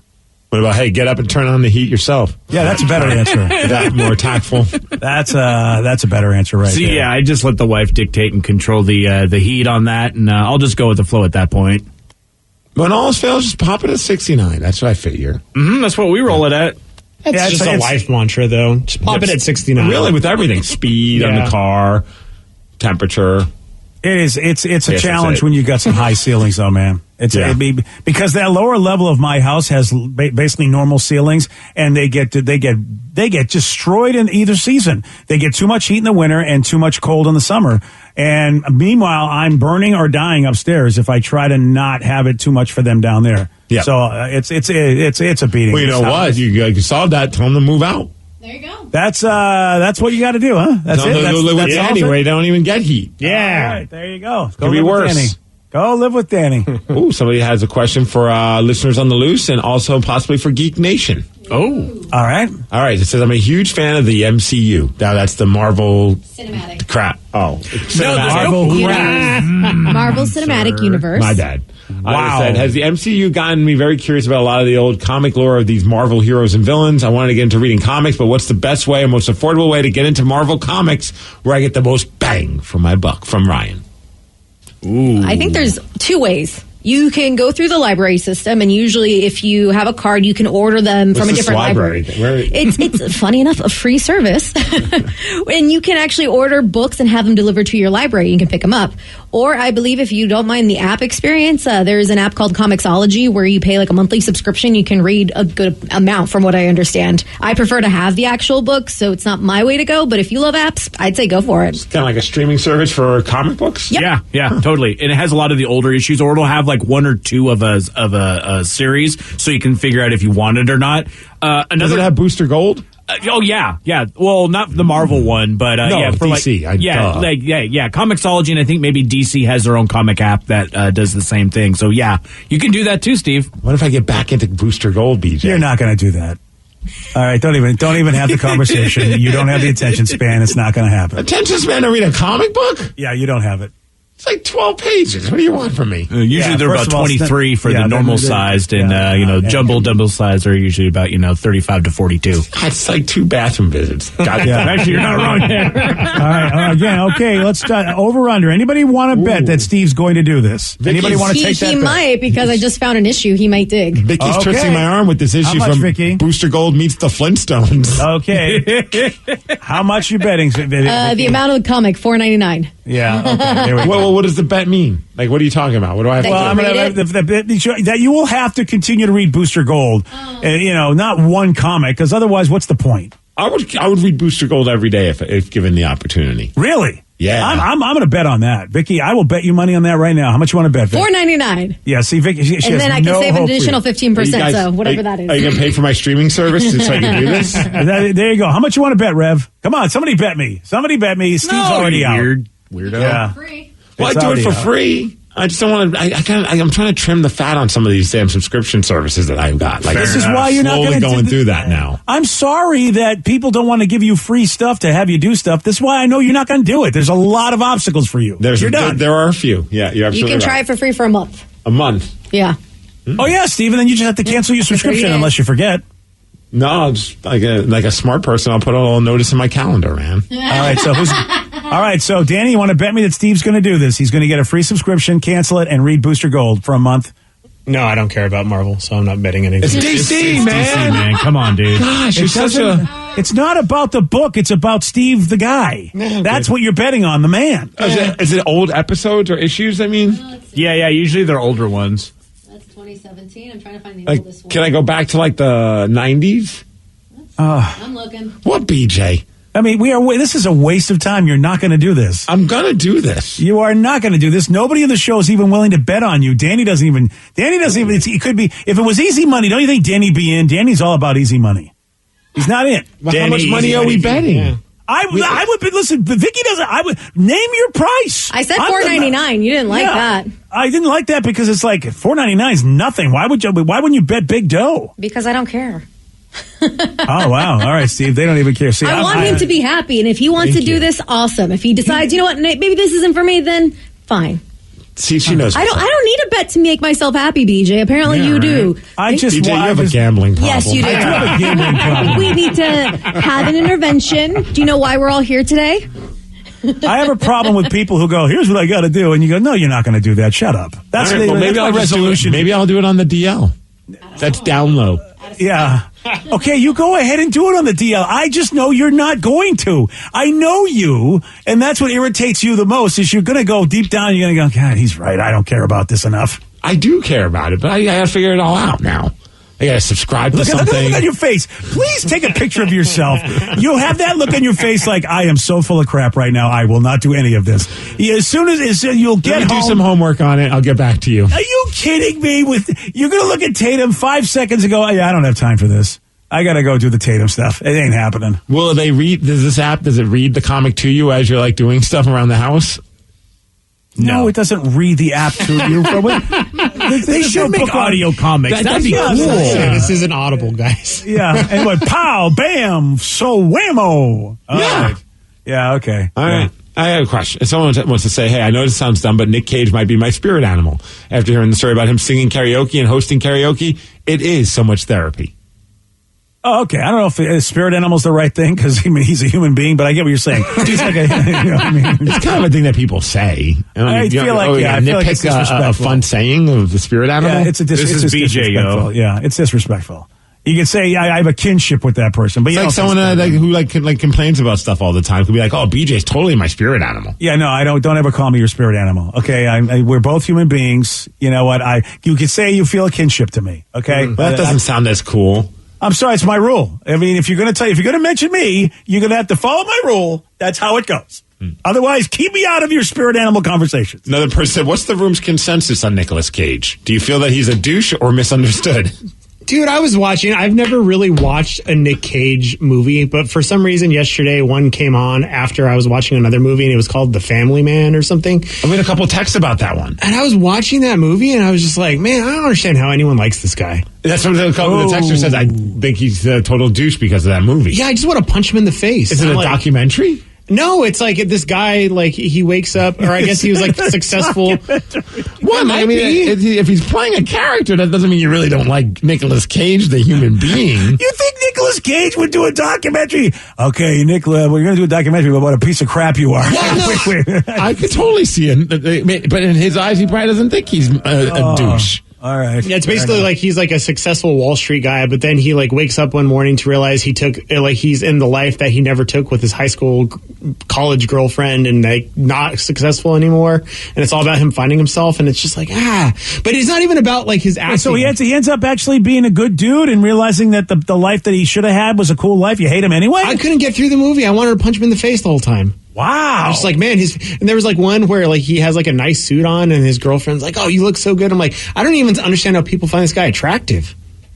What about, hey, get up and turn on the heat yourself? Yeah, that's a better answer. That more tactful. That's a better answer right See, there. yeah, I just let the wife dictate and control the heat on that, and I'll just go with the flow at that point. When all else fails, just pop it at 69. That's what I figure. That's what we roll it at. That's just a life mantra, though. Just pop it at 69. Really, with everything. Speed on the car, temperature. It is. It's a challenge when you've got some high ceilings, though, man. Because that lower level of my house has basically normal ceilings, and they get destroyed in either season. They get too much heat in the winter and too much cold in the summer. And meanwhile, I'm burning or dying upstairs if I try to not have it too much for them down there. Yeah. So it's a beating. Well, you know what? You solved that. Tell them to move out. There you go. That's what you got to do, huh? That's it. That's anyway. They don't even get heat. Yeah. All right, there you go. Could be worse. Go live with Danny. Ooh, somebody has a question for Listeners on the Loose and also possibly for Geek Nation. Oh. All right. It says, I'm a huge fan of the MCU. Now, that's the Marvel... Cinematic. Crap. Oh. Marvel crap. Marvel Cinematic Universe. My bad. Wow. Said, has the MCU gotten me very curious about a lot of the old comic lore of these Marvel heroes and villains? I wanted to get into reading comics, but what's the best way and most affordable way to get into Marvel comics where I get the most bang for my buck? From Ryan. Ooh. I think there's two ways. You can go through the library system, and usually if you have a card, you can order them from a different library. It's funny enough, a free service. And you can actually order books and have them delivered to your library. You can pick them up. Or I believe if you don't mind the app experience, there's an app called Comixology where you pay like a monthly subscription. You can read a good amount from what I understand. I prefer to have the actual books, so it's not my way to go. But if you love apps, I'd say go for it. It's kind of like a streaming service for comic books? Yep. Yeah, totally. And it has a lot of the older issues, or it'll have like one or two of a series, so you can figure out if you want it or not. Does it have Booster Gold? Yeah. Well, not the Marvel one, but for DC. Comixology, and I think maybe DC has their own comic app that does the same thing. So yeah, you can do that too, Steve. What if I get back into Booster Gold, BJ? You're not going to do that. All right, don't even have the conversation. You don't have the attention span. It's not going to happen. Attention span to read a comic book? Yeah, you don't have it. It's like 12 pages. What do you want from me? Usually they're about 23 for the normal sized, and jumbo double size are usually about 35 to 42. That's like 2 bathroom visits. Actually, you're not wrong there. All right, again, okay, let's start over under. Anybody want to bet that Steve's going to do this? Anybody want to take that? He bet? might, because I just found an issue. He might dig. Vicky's twisting my arm with this issue much, from Vicky? Booster Gold meets the Flintstones. Okay. How much you betting? The amount of the comic, $4.99. Yeah. Okay. There we go. Well, what does the bet mean? Like, what are you talking about? What do I have to do? That you will have to continue to read Booster Gold. Not one comic, because otherwise, what's the point? I would read Booster Gold every day if given the opportunity. Really? Yeah. I'm going to bet on that. Vicky, I will bet you money on that right now. How much you want to bet, Vicky? $4.99. Yeah, see, Vicky, she and then I can save an hope additional 15%, so whatever that is. Are you going to pay for my streaming service so I can do this? There you go. How much you want to bet, Rev? Come on, somebody bet me. Steve's already out. Weirdo. Yeah. Well, I do it for free. I just don't want to. I'm trying to trim the fat on some of these damn subscription services that I've got. Like, this is why you're not going through that now. I'm sorry that people don't want to give you free stuff to have you do stuff. This is why I know you're not going to do it. There's a lot of obstacles for you. You're done. There are a few. Yeah, you're absolutely You can try right. it for free for a month. A month. Yeah. Oh yeah, Steve. And then you just have to cancel your subscription unless you forget. No, just like a smart person, I'll put a little notice in my calendar, man. All right, so Danny, you want to bet me that Steve's going to do this? He's going to get a free subscription, cancel it, and read Booster Gold for a month. No, I don't care about Marvel, so I'm not betting anything. It's DC, man. DC, man. Come on, dude. Gosh, It's not about the book. It's about Steve, the guy. No, That's what you're betting on, the man. Is it old episodes or issues? I mean, yeah. Usually they're older ones. That's 2017. I'm trying to find the like, oldest one. can I go back to like the 90s? I'm looking. What, BJ? I mean, this is a waste of time. You're not going to do this. I'm going to do this. You are not going to do this. Nobody in the show is even willing to bet on you. Danny doesn't even, it could be, if it was easy money, don't you think Danny'd be in? Danny's all about easy money. He's not in. Well, how much money are we betting? Yeah. I would be, listen, Vicky doesn't, I would, name your price. I said $4.99. You didn't like that. I didn't like that because it's like $4.99 is nothing. Why wouldn't you bet big dough? Because I don't care. Oh, wow. All right, Steve. They don't even care. See, I want him to be happy, and if he wants to do this, awesome. If he decides, you know what, maybe this isn't for me, then fine. See, she knows. I don't need a bet to make myself happy, BJ. Apparently, you do. BJ, you have a gambling problem. Yes, you do. I do have a gambling problem. We need to have an intervention. Do you know why we're all here today? I have a problem with people who go, "Here's what I got to do," and you go, "No, you're not going to do that. Shut up." That's right, maybe my resolution. Maybe I'll do it on the DL. That's down low. Yeah. Okay, you go ahead and do it on the DL. I just know you're not going to. I know you, and that's what irritates you the most, is you're going to go deep down, you're going to go, God, he's right. I don't care about this enough. I do care about it, but I got to figure it all out now. I got to subscribe to something. Look at your face. Please take a picture of yourself. You'll have that look on your face like, I am so full of crap right now. I will not do any of this. As soon as you'll get home. Do some homework on it. I'll get back to you. Are you kidding me? You're going to look at Tatum 5 seconds and go, I don't have time for this. I got to go do the Tatum stuff. It ain't happening. Will they read, does it read the comic to you as you're like doing stuff around the house? No, it doesn't read the app to you. They should make audio comics. That'd be cool. This isn't Audible, guys. Yeah. Anyway, pow, bam, so whammo. All right. Yeah, okay. All right. I have a question. Someone wants to say, hey, I know this sounds dumb, but Nick Cage might be my spirit animal. After hearing the story about him singing karaoke and hosting karaoke, it is so much therapy. Oh, okay. I don't know if a spirit animal is the right thing because he's a human being, but I get what you're saying. He's like it's kind of a thing that people say. I feel like it's disrespectful. A fun saying of the spirit animal. Yeah, it's BJ, yo. Yeah, it's disrespectful. You can say I have a kinship with that person, but it's like someone who complains about stuff all the time could be like, "Oh, BJ's totally my spirit animal." Yeah, no, I don't ever call me your spirit animal. Okay, we're both human beings. You know what? You could say you feel a kinship to me. Okay, that doesn't sound as cool. I'm sorry, it's my rule. I mean, if you're going to mention me, you're going to have to follow my rule. That's how it goes. Otherwise, keep me out of your spirit animal conversations. Another person said, "What's the room's consensus on Nicolas Cage? Do you feel that he's a douche or misunderstood?" Dude, I was watching. I've never really watched a Nick Cage movie, but for some reason yesterday one came on after I was watching another movie, and it was called The Family Man or something. I made a couple texts about that one. And I was watching that movie, and I was just like, man, I don't understand how anyone likes this guy. That's what the texter says. I think he's a total douche because of that movie. Yeah, I just want to punch him in the face. Is it a documentary? No, it's like this guy, like he wakes up, or I guess he was like successful. Well, I mean, if he's playing a character, that doesn't mean you really don't like Nicolas Cage, the human being. You think Nicolas Cage would do a documentary? Okay, Nicolas, we're going to do a documentary about what a piece of crap you are. Yeah, I could totally see it, but in his eyes, he probably doesn't think he's a douche. All right. Yeah, it's basically like he's like a successful Wall Street guy, but then he like wakes up one morning to realize he's in the life that he never took with his high school, college girlfriend, and like not successful anymore. And it's all about him finding himself, and it's just like but it's not even about like his acting. So he ends up actually being a good dude and realizing that the life that he should have had was a cool life. You hate him anyway? I couldn't get through the movie. I wanted to punch him in the face the whole time. Wow. I was like, man, and there was like one where like he has like a nice suit on and his girlfriend's like, oh, you look so good. I'm like, I don't even understand how people find this guy attractive.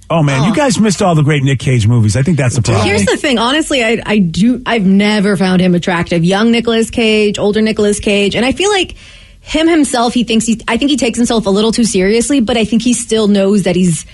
Oh man, you guys missed all the great Nick Cage movies. I think that's the problem. Here's the thing. Honestly, I've never found him attractive. Young Nicolas Cage, older Nicolas Cage. And I feel like him himself, I think he takes himself a little too seriously, but I think he still knows that he's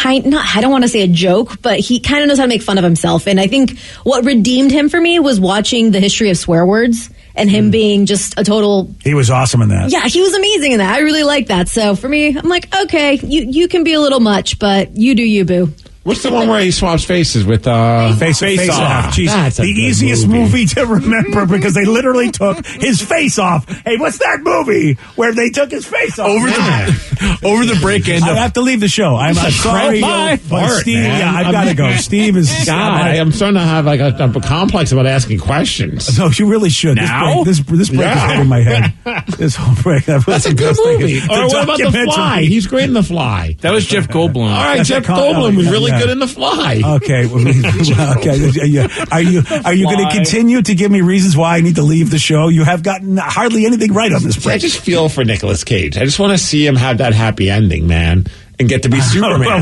I don't want to say a joke, but he kind of knows how to make fun of himself. And I think what redeemed him for me was watching The History of Swear Words and him being just a total... He was awesome in that. Yeah, he was amazing in that. I really like that. So for me, I'm like, okay, you can be a little much, but you do you, boo. What's the one where he swaps faces with Face Off? Jeez, That's a the good easiest movie to remember because they literally took his face off. Hey, what's that movie where they took his face off? Over the break end. I have to leave the show. I'm sorry, but Steve. Man. Yeah, I've got to go. Steve is. God, I'm starting to have like a complex about asking questions. No, you really should. Now? This break is hurting my head. This whole break. That's a good movie. Or what about The Fly? He's great in The Fly. That was Jeff Goldblum. All right, That's Jeff a Goldblum was really yeah. good in The Fly. Okay. Are you going to continue to give me reasons why I need to leave the show? You have gotten hardly anything right on this break. I just feel for Nicolas Cage. I just want to see him have that happy ending, man, and get to be Superman.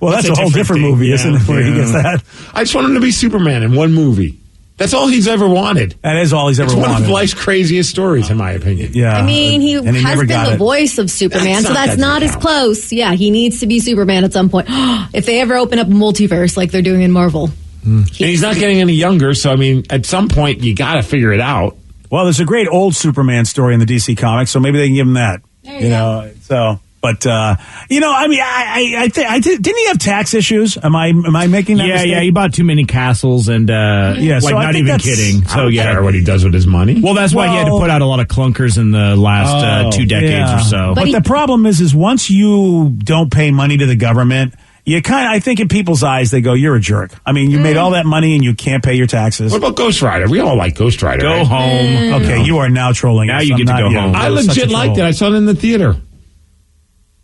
well, that's a whole different movie, isn't it? Where he gets that. I just want him to be Superman in one movie. That's all he's ever wanted. That is all he's ever wanted. It's one of life's craziest stories, in my opinion. Yeah. I mean, he has been the voice of Superman, so that's not as close. Yeah, he needs to be Superman at some point. If they ever open up a multiverse like they're doing in Marvel. And he's not getting any younger, so, I mean, at some point, you got to figure it out. Well, there's a great old Superman story in the DC Comics, so maybe they can give him that. You know, so... But you know, I mean, I didn't he have tax issues? Am I making that mistake? Yeah, he bought too many castles and yeah, like so not even kidding. I don't care what he does with his money. Well, that's why he had to put out a lot of clunkers in the last 2 decades or so. But the problem is once you don't pay money to the government, you I think in people's eyes, they go, you're a jerk. I mean, you made all that money and you can't pay your taxes. What about Ghost Rider? We all like Ghost Rider. Go right? home. Okay, you are now trolling. Now us. you get to go home. I legit liked it. I saw it in the theater.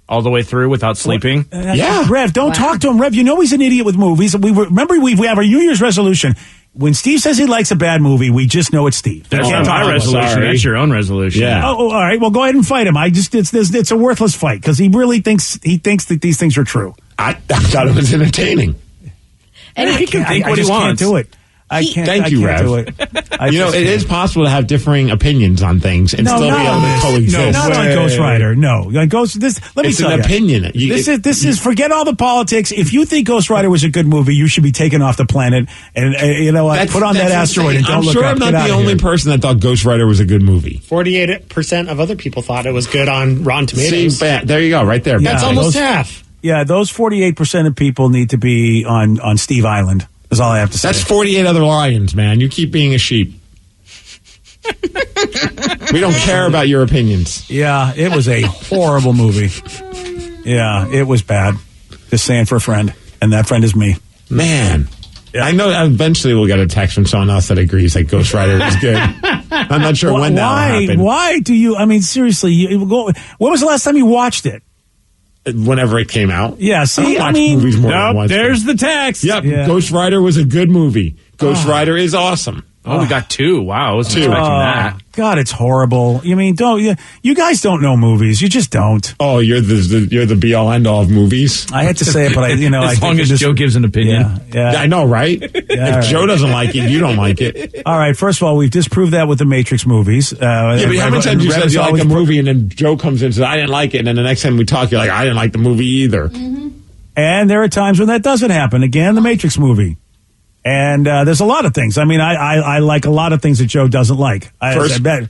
All the way through without sleeping? Yeah. Rev, don't talk to him. Rev, you know he's an idiot with movies. Remember, we have our New Year's resolution. When Steve says he likes a bad movie, we just know it's Steve. That's not my resolution. Sorry. That's your own resolution. Yeah. Oh, all right. Well, go ahead and fight him. It's a worthless fight because he really thinks that these things are true. I thought it was entertaining. And he can think what he just wants. Can't do it. I can't. Thank you, I can't do Rev. it. You know, it is possible to have differing opinions on things and still be able to coexist. No, not on Ghost Rider. No, let me tell you. It's an opinion. This is forget all the politics. If you think Ghost Rider was a good movie, you should be taken off the planet and you know what? Put on that asteroid and don't I'm look sure up. I'm not Get the out of only here. person that thought Ghost Rider was a good movie. 48% of other people thought it was good on Rotten Tomatoes. See, there you go, right there. That's almost half. Yeah, those 48% of people need to be on Steve Island. Is all I have to say. That's 48 other lions, man. You keep being a sheep. We don't care about your opinions. Yeah, it was a horrible movie. Yeah, it was bad. Just saying for a friend, and that friend is me. Man. Yeah. I know eventually we'll get a text from someone else that agrees that Ghost Rider is good. I'm not sure when that'll happen. Why do you, I mean, seriously, when was the last time you watched it? Whenever it came out. Yeah, see, I mean, movies more than once. There's the text. Yep, yeah. Ghost Rider was a good movie. Ghost Rider is awesome. Oh, we got 2. Wow, I wasn't expecting that. God, it's horrible. You mean, you guys don't know movies. You just don't. Oh, you're the be all end all of movies. I had to say it, but as long as Joe gives an opinion. Yeah. I know, right? If Joe doesn't like it, you don't like it. All right. First of all, we've disproved that with the Matrix movies. Yeah, but how many times you said you like a movie and then Joe comes in and says, I didn't like it, and then the next time we talk, you're like, I didn't like the movie either. Mm-hmm. And there are times when that doesn't happen. Again, the Matrix movie. And there's a lot of things. I mean, I like a lot of things that Joe doesn't like. I bet.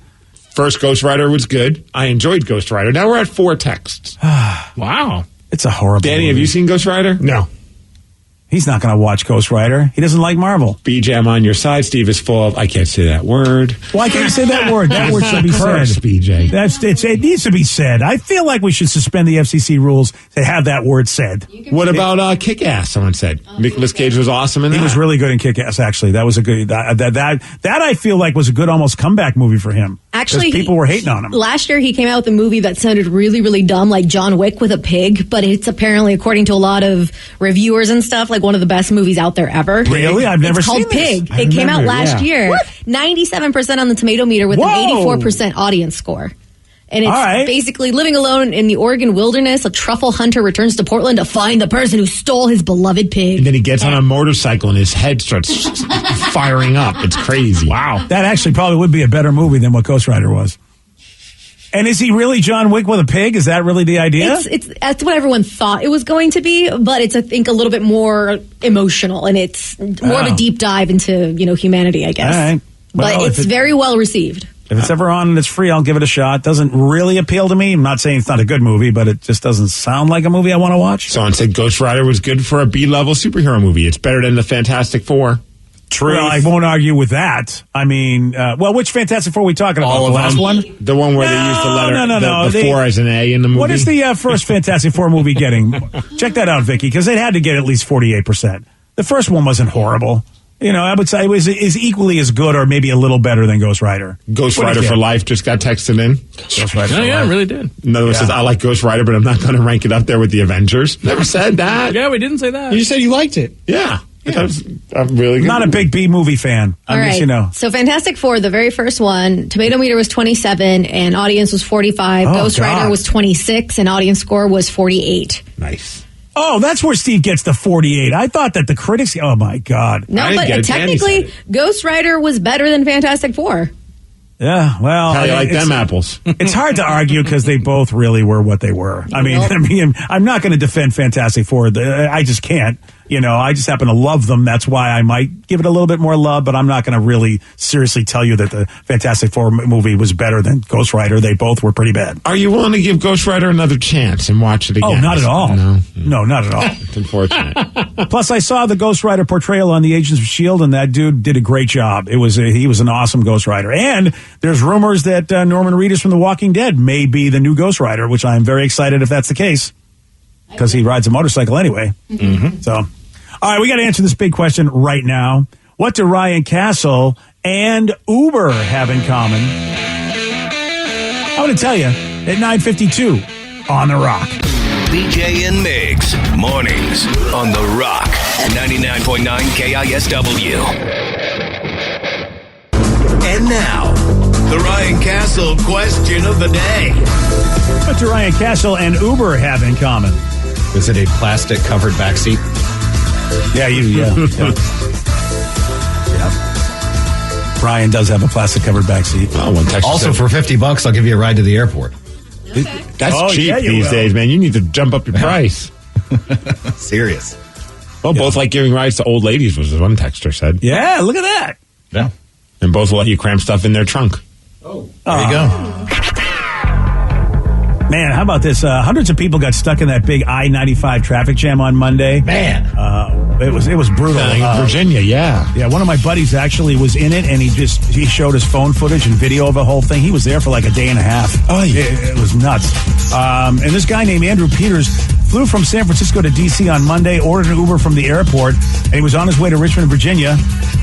First Ghost Rider was good. I enjoyed Ghost Rider. Now we're at 4 texts. Wow. It's a horrible Danny, movie. have you seen Ghost Rider? No. He's not going to watch Ghost Rider. He doesn't like Marvel. BJ, I'm on your side. Steve is full of, I can't say that word. Why can't you say that word? That word should be Curse, said. BJ. It needs to be said. I feel like we should suspend the FCC rules to have that word said. What about Kick-Ass, someone said? Nicolas Cage was awesome in that. He was really good in Kick-Ass, actually. That was a good, that I feel like was a good almost comeback movie for him. Actually, people were hating on him. Last year, he came out with a movie that sounded really, really dumb, like John Wick with a pig, but it's apparently, according to a lot of reviewers and stuff, like one of the best movies out there ever. Really? I've never seen It's called Pig. this. It came out last year. 97% on the tomato meter with an 84% audience score. And it's basically living alone in the Oregon wilderness. A truffle hunter returns to Portland to find the person who stole his beloved pig. And then he gets on a motorcycle and his head starts firing up. It's crazy. Wow. That actually probably would be a better movie than what Ghost Rider was. And is he really John Wick with a pig? Is that really the idea? That's what everyone thought it was going to be, but it's, I think, a little bit more emotional, and it's more of a deep dive into, humanity, I guess. All right. But it's very well received. If it's ever on and it's free, I'll give it a shot. Doesn't really appeal to me. I'm not saying it's not a good movie, but it just doesn't sound like a movie I want to watch. Someone said Ghost Rider was good for a B-level superhero movie. It's better than the Fantastic Four. True. Well, I won't argue with that. I mean, which Fantastic Four are we talking about? All The of last them. one? The one where they used the letter, the 4 as an A in the movie. What is the first Fantastic Four movie getting? Check that out, Vicky, because it had to get at least 48%. The first one wasn't horrible. You know, I would say it was equally as good or maybe a little better than Ghost Rider. Ghost Rider for Life just got texted in. Ghost Rider for Yeah, Life. it really did. Another one says, I like Ghost Rider, but I'm not going to rank it up there with the Avengers. Never said that. Yeah, we didn't say that. You just said you liked it. Yeah. I'm really good. Not a big B movie fan. All right. You know. So Fantastic Four, the very first one, tomato meter was 27 and audience was 45. Oh, Ghost Rider was 26 and audience score was 48. Nice. Oh, that's where Steve gets the 48. I thought that the critics... Oh, my God. No, but technically, Ghost Rider was better than Fantastic Four. Yeah, well... How you like them apples? It's hard to argue because they both really were what they were. I mean, I'm not going to defend Fantastic Four. I just can't. You know, I just happen to love them. That's why I might give it a little bit more love, but I'm not going to really seriously tell you that the Fantastic Four movie was better than Ghost Rider. They both were pretty bad. Are you willing to give Ghost Rider another chance and watch it again? Oh, not at all. No, not at all. It's unfortunate. Plus, I saw the Ghost Rider portrayal on the Agents of S.H.I.E.L.D., and that dude did a great job. He was an awesome Ghost Rider. And there's rumors that Norman Reedus from The Walking Dead may be the new Ghost Rider, which I'm very excited if that's the case, because he rides a motorcycle anyway. Mm-hmm. So... All right, we got to answer this big question right now. What do Ryan Castle and Uber have in common? I'm going to tell you at 9:52 on The Rock. BJ and Migs, mornings on The Rock, 99.9 KISW. And now, the Ryan Castle question of the day. What do Ryan Castle and Uber have in common? Is it a plastic-covered backseat? Yeah. Ryan does have a plastic-covered backseat. Oh, also, for $50, I'll give you a ride to the airport. That's cheap these days, man. You need to jump up your price. Serious. Well, both like giving rides to old ladies, was one texter said. Yeah, look at that. Yeah. And both will let you cram stuff in their trunk. Oh, there you go. Man, how about this? Hundreds of people got stuck in that big I-95 traffic jam on Monday. Man. It was brutal. In Virginia, yeah. Yeah, one of my buddies actually was in it, and he showed his phone footage and video of the whole thing. He was there for like a day and a half. Oh, yeah. It was nuts. And this guy named Andrew Peters flew from San Francisco to D.C. on Monday, ordered an Uber from the airport, and he was on his way to Richmond, Virginia.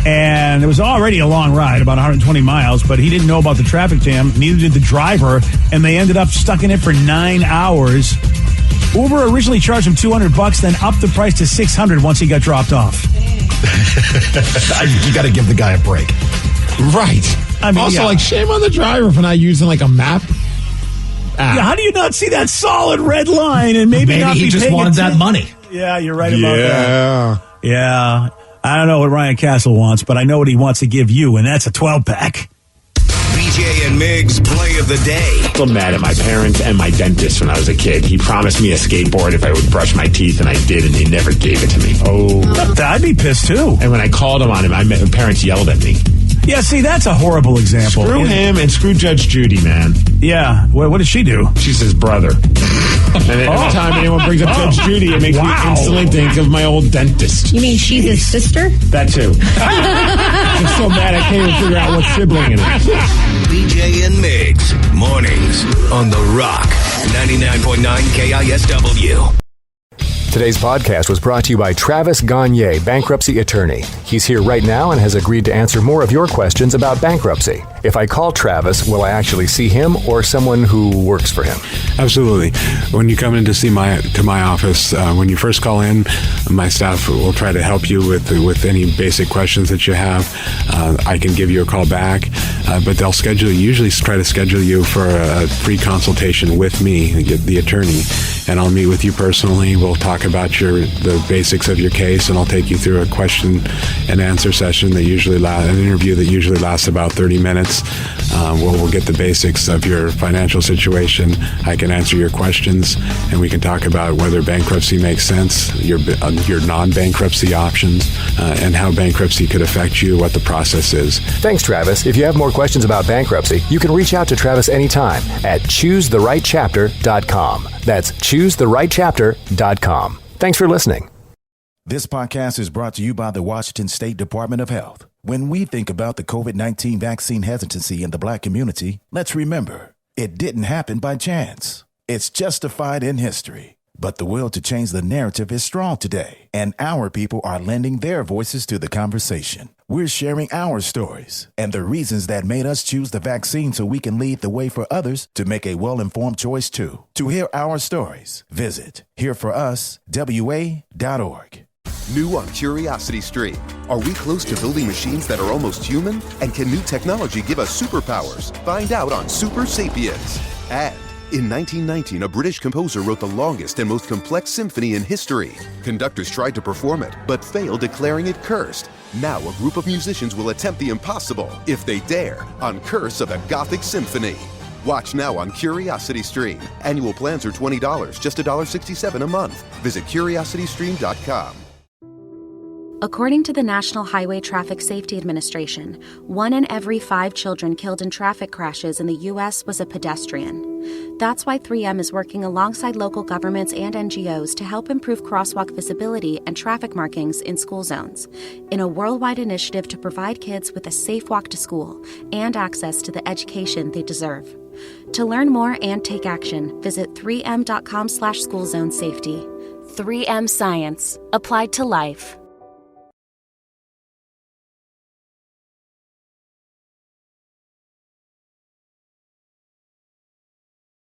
And it was already a long ride, about 120 miles, but he didn't know about the traffic jam. Neither did the driver, and they ended up stuck in it for 9 hours. Uber originally charged him $200, then upped the price to $600 once he got dropped off. You got to give the guy a break. Right. I mean, also, shame on the driver for not using like a map app. Yeah, how do you not see that solid red line and maybe not he be just paying wanted that attention? money. Yeah, you're right about that. Yeah. I don't know what Ryan Castle wants, but I know what he wants to give you, and that's a 12-pack. BJ and Migs play of the day. I'm so mad at my parents and my dentist when I was a kid. He promised me a skateboard if I would brush my teeth, and I did, and he never gave it to me. Oh. I'd be pissed, too. And when I called him on him, my parents yelled at me. Yeah, see, that's a horrible example. Screw him and screw Judge Judy, man. Yeah. What did she do? She's his brother. And every time anyone brings up Judge Judy, it makes me instantly think of my old dentist. You mean she's his sister? That too. I'm so mad I can't even figure out what sibling it is. BJ and Migs, mornings on The Rock, 99.9 KISW. Today's podcast was brought to you by Travis Gagne, bankruptcy attorney. He's here right now and has agreed to answer more of your questions about bankruptcy. If I call Travis, will I actually see him or someone who works for him? Absolutely. When you come in to my office, when you first call in, my staff will try to help you with any basic questions that you have. I can give you a call back, but they'll usually try to schedule you for a free consultation with me, the attorney. and I'll meet with you personally. We'll talk about the basics of your case, and I'll take you through a question and answer session that an interview that usually lasts about 30 minutes. We'll get the basics of your financial situation. I can answer your questions, and we can talk about whether bankruptcy makes sense, your non-bankruptcy options, and how bankruptcy could affect you, what the process is. Thanks, Travis. If you have more questions about bankruptcy, you can reach out to Travis anytime at ChooseTheRightChapter.com. That's ChooseTheRightChapter.com. Thanks for listening. This podcast is brought to you by the Washington State Department of Health. When we think about the COVID-19 vaccine hesitancy in the Black community, let's remember, it didn't happen by chance. It's justified in history. But the will to change the narrative is strong today, and our people are lending their voices to the conversation. We're sharing our stories and the reasons that made us choose the vaccine so we can lead the way for others to make a well-informed choice too. To hear our stories, visit hereforuswa.org. New on Curiosity Stream. Are we close to building machines that are almost human? And can new technology give us superpowers? Find out on Super Sapiens. And in 1919, a British composer wrote the longest and most complex symphony in history. Conductors tried to perform it, but failed, declaring it cursed. Now a group of musicians will attempt the impossible, if they dare, on Curse of the Gothic Symphony. Watch now on Curiosity Stream. Annual plans are $20, just $1.67 a month. Visit curiositystream.com. According to the National Highway Traffic Safety Administration, 1 in every 5 children killed in traffic crashes in the U.S. was a pedestrian. That's why 3M is working alongside local governments and NGOs to help improve crosswalk visibility and traffic markings in school zones, in a worldwide initiative to provide kids with a safe walk to school and access to the education they deserve. To learn more and take action, visit 3m.com/schoolzonesafety. 3M Science. Applied to life.